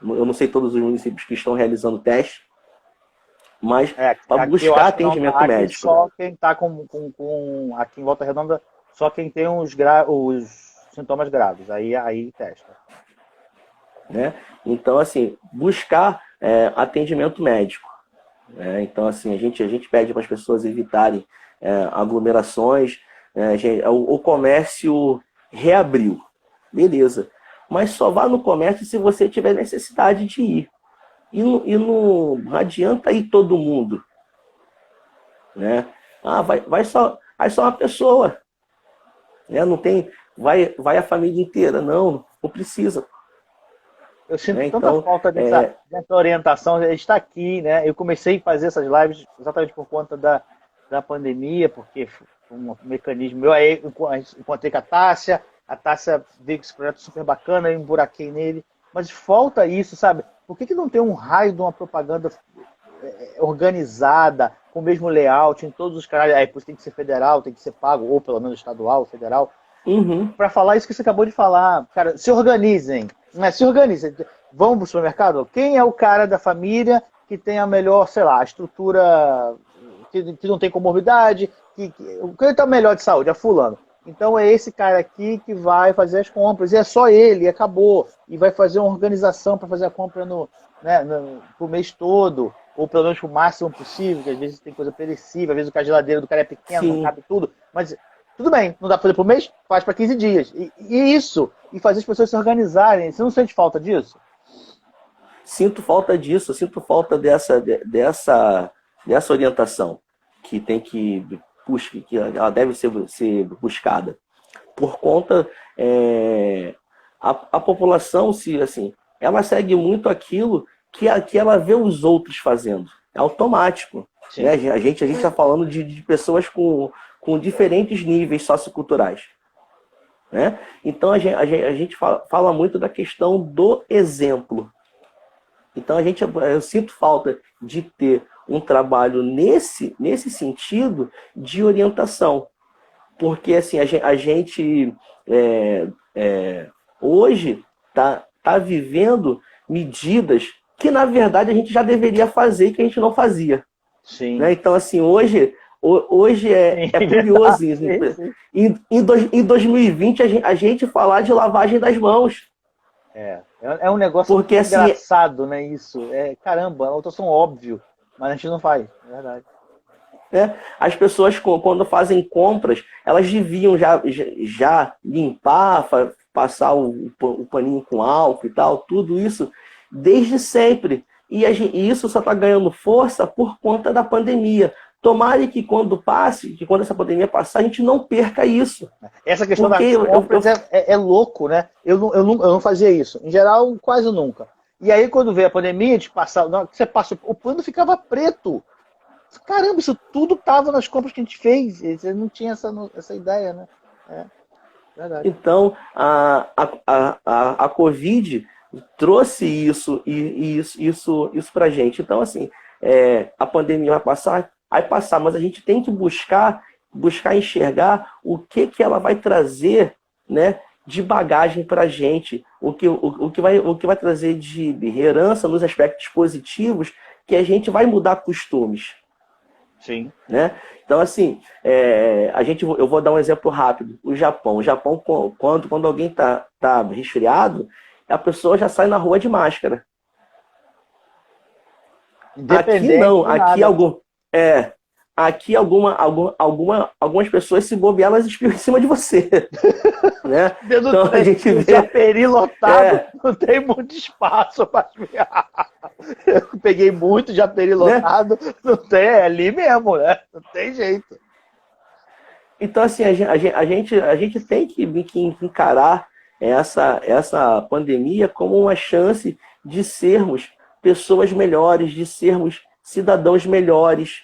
Eu não sei todos os municípios que estão realizando teste, mas para aqui eu buscar acho que não, atendimento aqui médico. só quem está aqui em Volta Redonda, só quem tem os sintomas graves, aí testa. Né? Então, assim, buscar atendimento médico. Né? Então, assim, a gente pede para as pessoas evitarem aglomerações. O comércio reabriu, beleza. Mas só vá no comércio se você tiver necessidade de ir. E não adianta ir todo mundo. Né? Vai só uma pessoa. Né? Não tem, vai a família inteira. Não precisa. Eu sinto Né? tanta Então, falta dessa orientação. A gente está aqui, né? Eu comecei a fazer essas lives exatamente por conta da pandemia, porque foi um mecanismo meu. Aí eu encontrei com a Tássia veio com esse projeto super bacana, eu emburaquei nele. Mas falta isso, sabe? Por que não tem um raio de uma propaganda organizada, com o mesmo layout em todos os canais? Aí por isso tem que ser federal, tem que ser pago, ou pelo menos estadual, federal. Para falar isso que você acabou de falar. Cara, se organizem. Né? Se organizem. Vamos para o supermercado? Quem é o cara da família que tem a melhor, sei lá, estrutura, que não tem comorbidade, quem está melhor de saúde? É fulano. Então é esse cara aqui que vai fazer as compras. E é só ele, e acabou. E vai fazer uma organização para fazer a compra pro mês todo. Ou pelo menos o máximo possível, que às vezes tem coisa perecível, às vezes a geladeira do cara é pequena, não cabe tudo. Mas tudo bem, não dá para fazer por mês? Faz para 15 dias. E fazer as pessoas se organizarem. Você não sente falta disso? Sinto falta disso, sinto falta dessa orientação que ela deve ser buscada. Por conta, a população, assim, ela segue muito aquilo que ela vê os outros fazendo. É automático. Né? A gente está falando de pessoas com diferentes níveis socioculturais. Né? Então a gente fala muito da questão do exemplo. Então eu sinto falta de ter um trabalho nesse sentido de orientação. Porque assim, a gente hoje tá vivendo medidas que na verdade a gente já deveria fazer e que a gente não fazia. Sim. Né? Então assim, hoje é curioso isso. Em 2020 a gente falar de lavagem das mãos. É um negócio porque, muito engraçado, né? Isso. Caramba, é uma situação óbvio, mas a gente não faz, é verdade. As pessoas, quando fazem compras, elas deviam já limpar, passar o paninho com álcool e tal, tudo isso desde sempre. E isso só está ganhando força por conta da pandemia. Tomara que quando essa pandemia passar, a gente não perca isso. Essa questão das compras é louco, né? Eu não fazia isso. Em geral, quase nunca. E aí, quando veio a pandemia, você passa, o pano ficava preto. Caramba, isso tudo estava nas compras que a gente fez. Você não tinha essa ideia, né? Verdade. Então, a Covid trouxe isso e isso para a gente. Então, assim, a pandemia vai passar, mas a gente tem que buscar enxergar o que ela vai trazer, né, de bagagem para a gente, o que vai trazer de herança nos aspectos positivos, que a gente vai mudar costumes. Sim. Né? Então, assim, eu vou dar um exemplo rápido. O Japão, quando alguém tá resfriado, a pessoa já sai na rua de máscara. Aqui não, aqui algumas pessoas, se bobear, elas espirram em cima de você. Né? Então a gente vê Japeri lotado, não tem muito espaço para espirrar. Eu peguei muito Japeri lotado, né? Não tem, é ali mesmo, né? Não tem jeito. Então, assim, a gente tem que encarar essa pandemia como uma chance de sermos pessoas melhores, de sermos cidadãos melhores,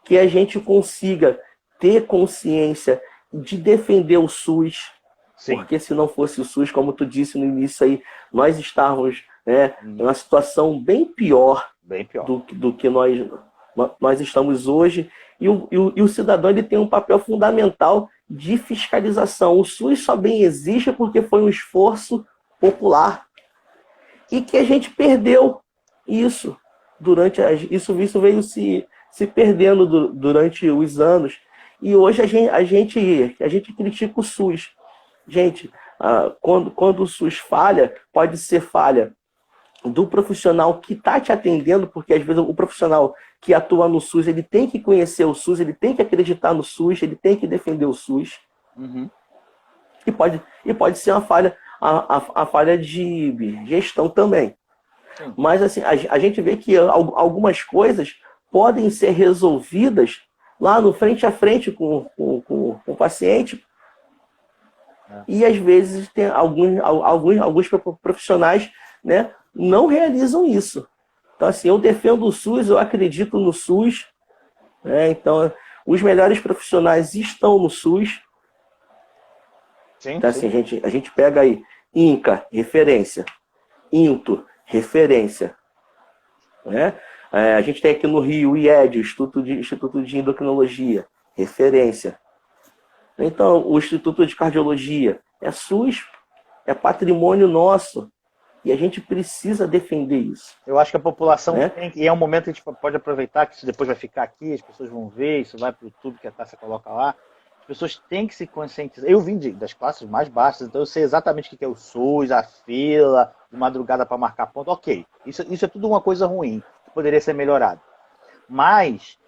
que a gente consiga ter consciência de defender o SUS. Sim. Porque se não fosse o SUS, como tu disse no início aí, nós estávamos, né, em uma situação bem pior do que nós estamos hoje. E o cidadão ele tem um papel fundamental de fiscalização. O SUS só bem existe porque foi um esforço popular e que a gente perdeu isso isso veio se perdendo durante os anos. E hoje a gente critica o SUS. Gente, quando o SUS falha, pode ser falha do profissional que está te atendendo, porque às vezes o profissional que atua no SUS, ele tem que conhecer o SUS, ele tem que acreditar no SUS, ele tem que defender o SUS. Uhum. E pode ser uma falha, a falha de gestão também. Sim. Mas assim, a gente vê que algumas coisas podem ser resolvidas lá no frente a frente com o paciente. E às vezes tem alguns profissionais, né, não realizam isso. Então, assim, eu defendo o SUS, eu acredito no SUS. Né? Então, os melhores profissionais estão no SUS. Sim, então, assim, a gente pega aí INCA, referência. INTO, referência. Né? A gente tem aqui no Rio o IED, Instituto de Endocrinologia, referência. Então, o Instituto de Cardiologia é SUS, é patrimônio nosso. E a gente precisa defender isso. Eu acho que a população tem, e é um momento que a gente pode aproveitar, que isso depois vai ficar aqui, as pessoas vão ver, isso vai para o YouTube, que a Tássia coloca lá. As pessoas têm que se conscientizar. Eu vim das classes mais baixas, então eu sei exatamente o que é o SUS, a fila, de madrugada para marcar ponto. Ok, isso é tudo uma coisa ruim, que poderia ser melhorado. Mas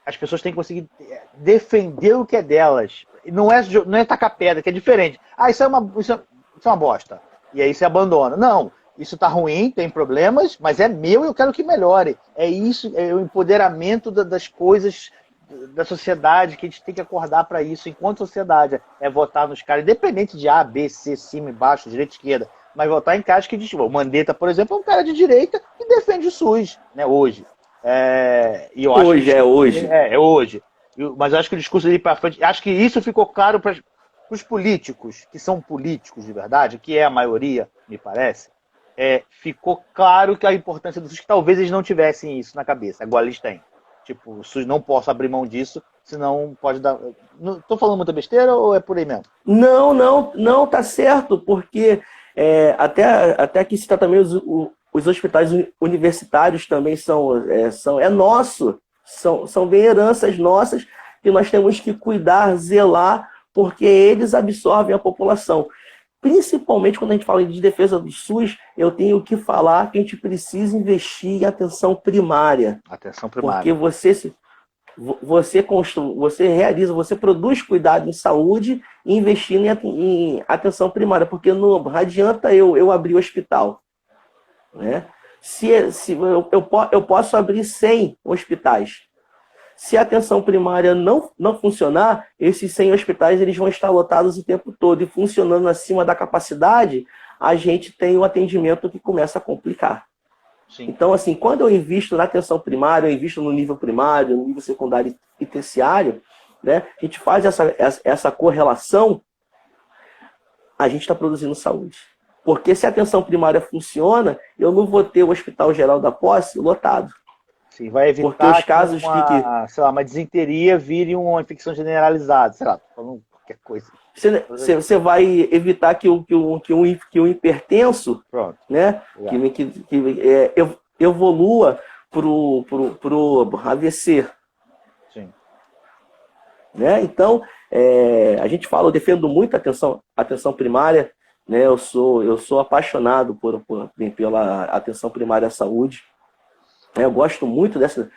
as pessoas têm que conseguir defender o que é delas. Não é tacar pedra, que é diferente. Isso é uma bosta. E aí você abandona. Não, isso está ruim, tem problemas, mas é meu e eu quero que melhore. É isso, é o empoderamento das coisas da sociedade, que a gente tem que acordar para isso enquanto sociedade. É votar nos caras, independente de A, B, C, cima, embaixo, direita, esquerda, mas votar em caras que diz, o Mandetta, por exemplo, é um cara de direita que defende o SUS, né, hoje. Hoje. Mas eu acho que o discurso dele para frente, acho que isso ficou claro para os políticos, que são políticos de verdade, que é a maioria, me parece, ficou claro que a importância do SUS, que talvez eles não tivessem isso na cabeça, agora eles têm. Tipo, o SUS não posso abrir mão disso, senão pode dar... Estou falando muita besteira ou é por aí mesmo? Não, tá certo, porque até aqui cita também os hospitais universitários também é nosso, são bem heranças nossas que nós temos que cuidar, zelar, porque eles absorvem a população. Principalmente quando a gente fala de defesa do SUS, eu tenho que falar que a gente precisa investir em atenção primária. Atenção primária. Porque você produz cuidado em saúde investindo em atenção primária. Porque não adianta eu abrir o hospital. Né? Eu posso abrir 100 hospitais. Se a atenção primária não funcionar, esses 100 hospitais eles vão estar lotados o tempo todo e funcionando acima da capacidade, a gente tem o atendimento que começa a complicar. Sim. Então, assim, quando eu invisto na atenção primária, eu invisto no nível primário, no nível secundário e terciário, né, a gente faz essa correlação, a gente está produzindo saúde. Porque se a atenção primária funciona, eu não vou ter o Hospital Geral da Posse lotado. Sim, vai evitar porque os casos sei lá, uma disenteria vire uma infecção generalizada, sei lá, falando qualquer coisa. Você vai evitar que o hipertenso, Pronto, né, evolua pro AVC. Sim. Né? Então, a gente fala, eu defendo muito a atenção primária, né? Eu sou apaixonado pela atenção primária à saúde. Eu gosto muito dessa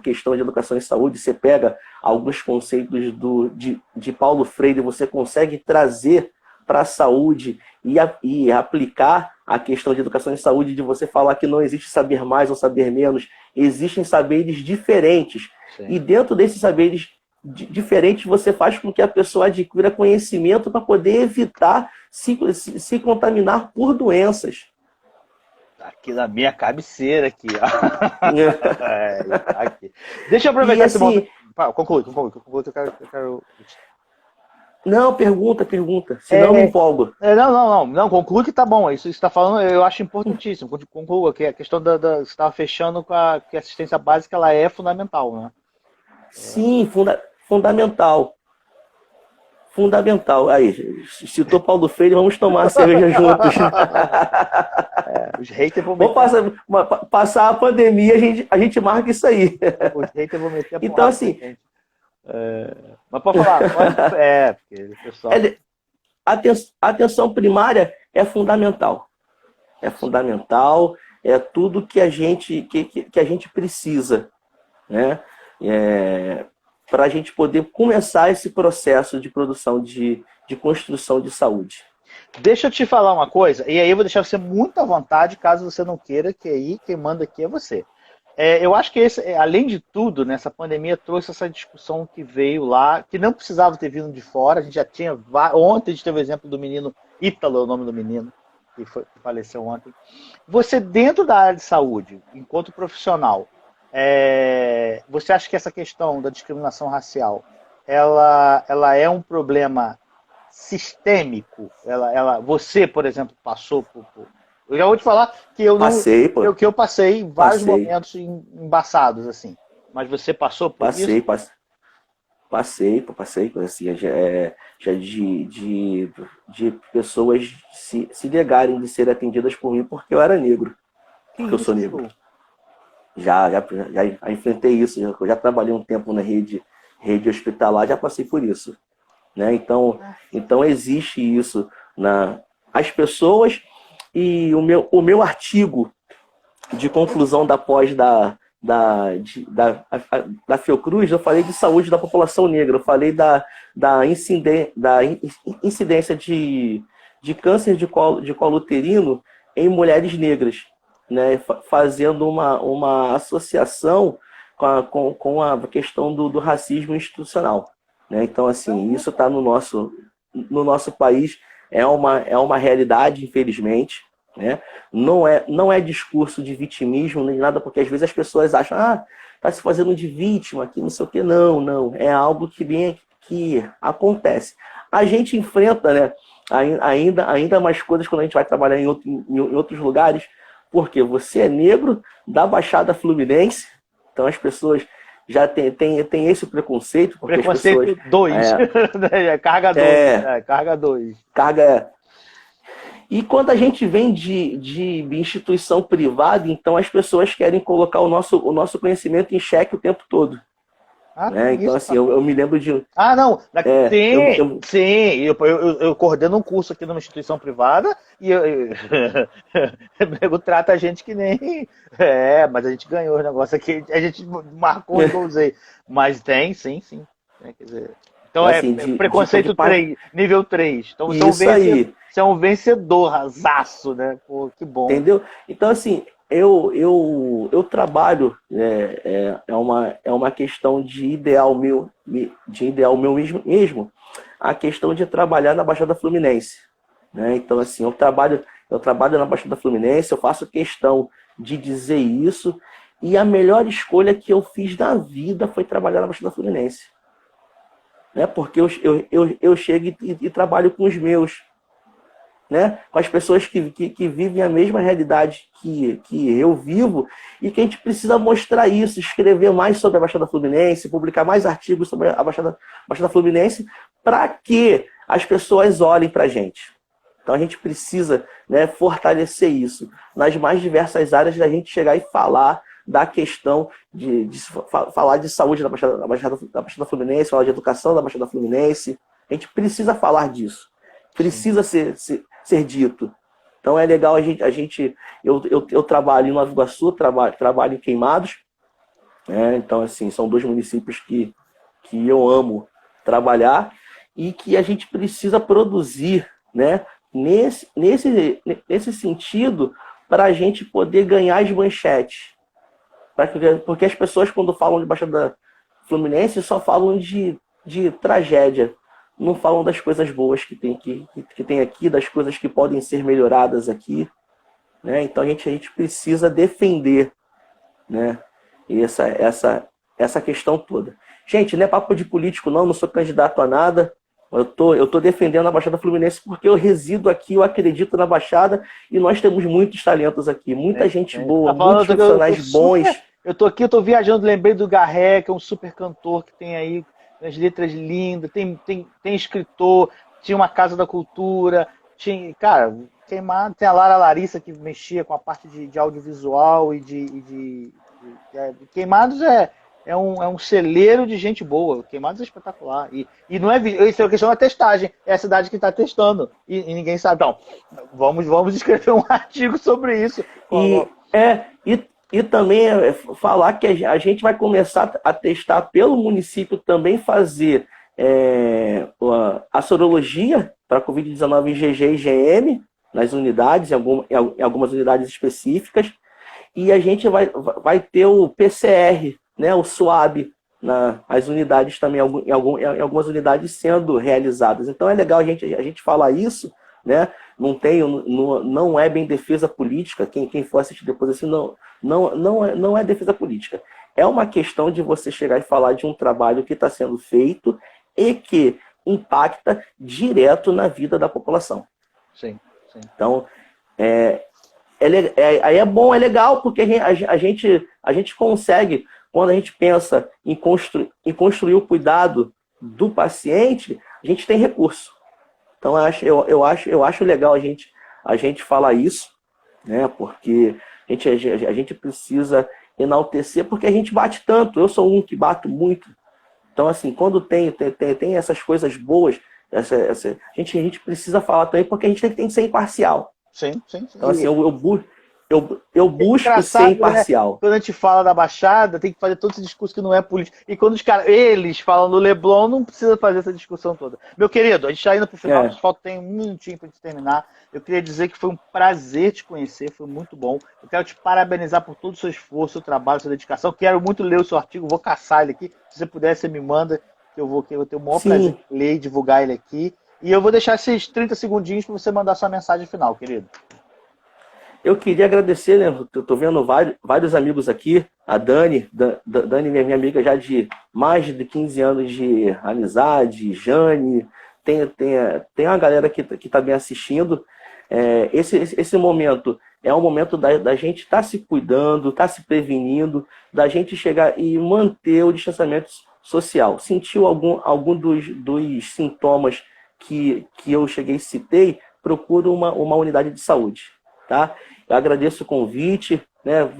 questão de educação em saúde. Você pega alguns conceitos de Paulo Freire, você consegue trazer para a saúde e aplicar a questão de educação em saúde, de você falar que não existe saber mais ou saber menos, existem saberes diferentes. Sim. E dentro desses saberes diferentes, você faz com que a pessoa adquira conhecimento para poder evitar se contaminar por doenças. Aqui na minha cabeceira, aqui, ó. Aqui. Deixa eu aproveitar esse momento. Conclui, que eu quero... Não, pergunta, senão eu me empolgo. Não, conclui que tá bom, isso que você está falando eu acho importantíssimo. Conclua que a questão você estava fechando com que a assistência básica ela é fundamental, né? Sim, fundamental. Fundamental. Aí, citou Paulo Freire, vamos tomar a cerveja juntos. Os haters vão meter... passar a pandemia, a gente marca isso aí. Os haters vão meter a então, assim... Mas pode falar. Porque o pessoal... Atenção primária é fundamental. É fundamental, é tudo que a gente precisa, né? Para a gente poder começar esse processo de produção de construção de saúde. Deixa eu te falar uma coisa, e aí eu vou deixar você muito à vontade, caso você não queira, que aí quem manda aqui é você. Eu acho que além de tudo, nessa pandemia trouxe essa discussão que veio lá, que não precisava ter vindo de fora, a gente já tinha... Ontem a gente teve o exemplo do menino, Ítalo é o nome do menino, que faleceu ontem. Você dentro da área de saúde, enquanto profissional, você acha que essa questão da discriminação racial ela é um problema sistêmico? Você, por exemplo, passou por... Eu já vou te falar que eu passei vários momentos embaçados, assim. Mas você passou por isso? Passei, assim, já de pessoas se negarem de ser atendidas por mim porque eu era negro. Porque eu sou negro. Já enfrentei isso, eu já trabalhei um tempo na rede hospitalar, já passei por isso, né? Então existe isso as pessoas, e o meu artigo de conclusão da pós da Fiocruz, eu falei de saúde da população negra, eu falei da incidência de câncer de colo uterino em mulheres negras, né, fazendo uma associação com a questão do racismo institucional, né? Então, assim, isso está no nosso país, é uma realidade, infelizmente, né? Não é discurso de vitimismo nem nada, porque às vezes as pessoas acham, está se fazendo de vítima aqui, não sei o quê. Não, é algo que acontece. A gente enfrenta, né, ainda mais coisas quando a gente vai trabalhar em outros lugares, porque você é negro da Baixada Fluminense, então as pessoas já tem esse preconceito. Preconceito 2. Carga 2. Carga 2. E quando a gente vem de instituição privada, então as pessoas querem colocar o nosso conhecimento em xeque o tempo todo. Né? Então, assim, eu me lembro de... Não, sim, eu coordeno um curso aqui numa instituição privada e eu trato a gente que nem... mas a gente ganhou o negócio aqui, a gente marcou e eu usei. Mas tem, sim. Quer dizer, então assim, preconceito 3, nível 3. Então você é um vencedor, rasaço, né? Pô, que bom. Entendeu? Então, assim... Eu trabalho, é uma questão de ideal meu mesmo, a questão de trabalhar na Baixada Fluminense, né? Então, assim, eu trabalho na Baixada Fluminense, eu faço questão de dizer isso, e a melhor escolha que eu fiz na vida foi trabalhar na Baixada Fluminense, né? Porque eu chego e trabalho com os meus, né, com as pessoas que vivem a mesma realidade que eu vivo, e que a gente precisa mostrar isso, escrever mais sobre a Baixada Fluminense, publicar mais artigos sobre a Baixada Fluminense, para que as pessoas olhem para a gente. Então a gente precisa, né, fortalecer isso nas mais diversas áreas, da gente chegar e falar da questão falar de saúde da Baixada Fluminense, falar de educação da Baixada Fluminense. A gente precisa falar disso. Precisa ser dito. Então é legal eu trabalho em Nova Iguaçu, trabalho em Queimados, né? Então assim, são 2 municípios que eu amo trabalhar, e que a gente precisa produzir, né, nesse sentido, para a gente poder ganhar as manchetes. Porque as pessoas, quando falam de Baixada Fluminense, só falam de tragédia. Não falam das coisas boas que tem aqui, das coisas que podem ser melhoradas aqui, né? Então a gente precisa defender, né, essa questão toda. Gente, não é papo de político, não sou candidato a nada. Eu tô defendendo a Baixada Fluminense porque eu resido aqui, eu acredito na Baixada, e nós temos muitos talentos aqui, muita gente boa, muitos profissionais bons. Eu tô viajando, lembrei do Garré, que é um super cantor que tem aí as letras lindas, tem escritor, tinha uma Casa da Cultura, cara, Queimado, tem a Lara Larissa, que mexia com a parte de audiovisual e de Queimados é um celeiro de gente boa. Queimados é espetacular. E não é isso, é uma questão da testagem. É a cidade que está testando. E ninguém sabe. Então, vamos escrever um artigo sobre isso. E também falar que a gente vai começar a testar pelo município, também fazer a sorologia para a Covid-19 em GG e GM, nas unidades, em algumas unidades específicas. E a gente vai ter o PCR, né, o SWAB, nas unidades também, em algumas unidades sendo realizadas. Então é legal a gente falar isso, né? Não é bem defesa política. Quem for assistir depois assim, não é defesa política. É uma questão de você chegar e falar de um trabalho que está sendo feito e que impacta direto na vida da população. Sim. Então, aí é bom, é legal, porque a gente consegue, quando a gente pensa em construir o cuidado do paciente, a gente tem recurso. Então eu acho legal a gente falar isso, né? Porque a gente precisa enaltecer, porque a gente bate tanto. Eu sou um que bato muito. Então, assim, quando tem essas coisas boas, a gente precisa falar também, porque a gente tem que ser imparcial. Sim. Então, assim, eu busco ser imparcial. Né? Quando a gente fala da Baixada, tem que fazer todo esse discurso que não é político. E quando eles falam do Leblon, não precisa fazer essa discussão toda. Meu querido, a gente está indo para o final, tem 1 minutinho para a gente terminar. Eu queria dizer que foi um prazer te conhecer, foi muito bom. Eu quero te parabenizar por todo o seu esforço, seu trabalho, sua dedicação. Quero muito ler o seu artigo, vou caçar ele aqui. Se você puder, você me manda, que eu vou ter o maior prazer em ler e divulgar ele aqui. E eu vou deixar esses 30 segundinhos para você mandar sua mensagem final, querido. Eu queria agradecer, né? Eu estou vendo vários amigos aqui. A Dani, minha amiga já de mais de 15 anos de amizade, Jane, tem uma galera que está me assistindo. Esse momento é um momento da gente estar se cuidando, estar se prevenindo, da gente chegar e manter o distanciamento social. Sentiu algum dos sintomas que eu cheguei e citei, procura uma unidade de saúde. Tá? Eu agradeço o convite, né?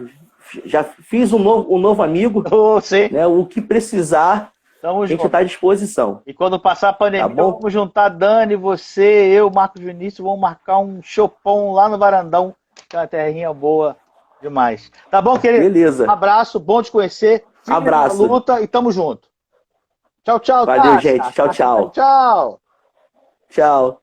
Já fiz um novo amigo, né? O que precisar, a gente está à disposição. E quando passar a pandemia, tá bom? Vamos juntar Dani, você, eu, Marcos Vinícius, vamos marcar um chopão lá no Varandão, que é uma terrinha boa demais. Tá bom, querido? Beleza. Um abraço, bom te conhecer. Abraço. Na luta e tamo junto. Tchau, Valeu, gente. Tchau. Tchau. Tchau.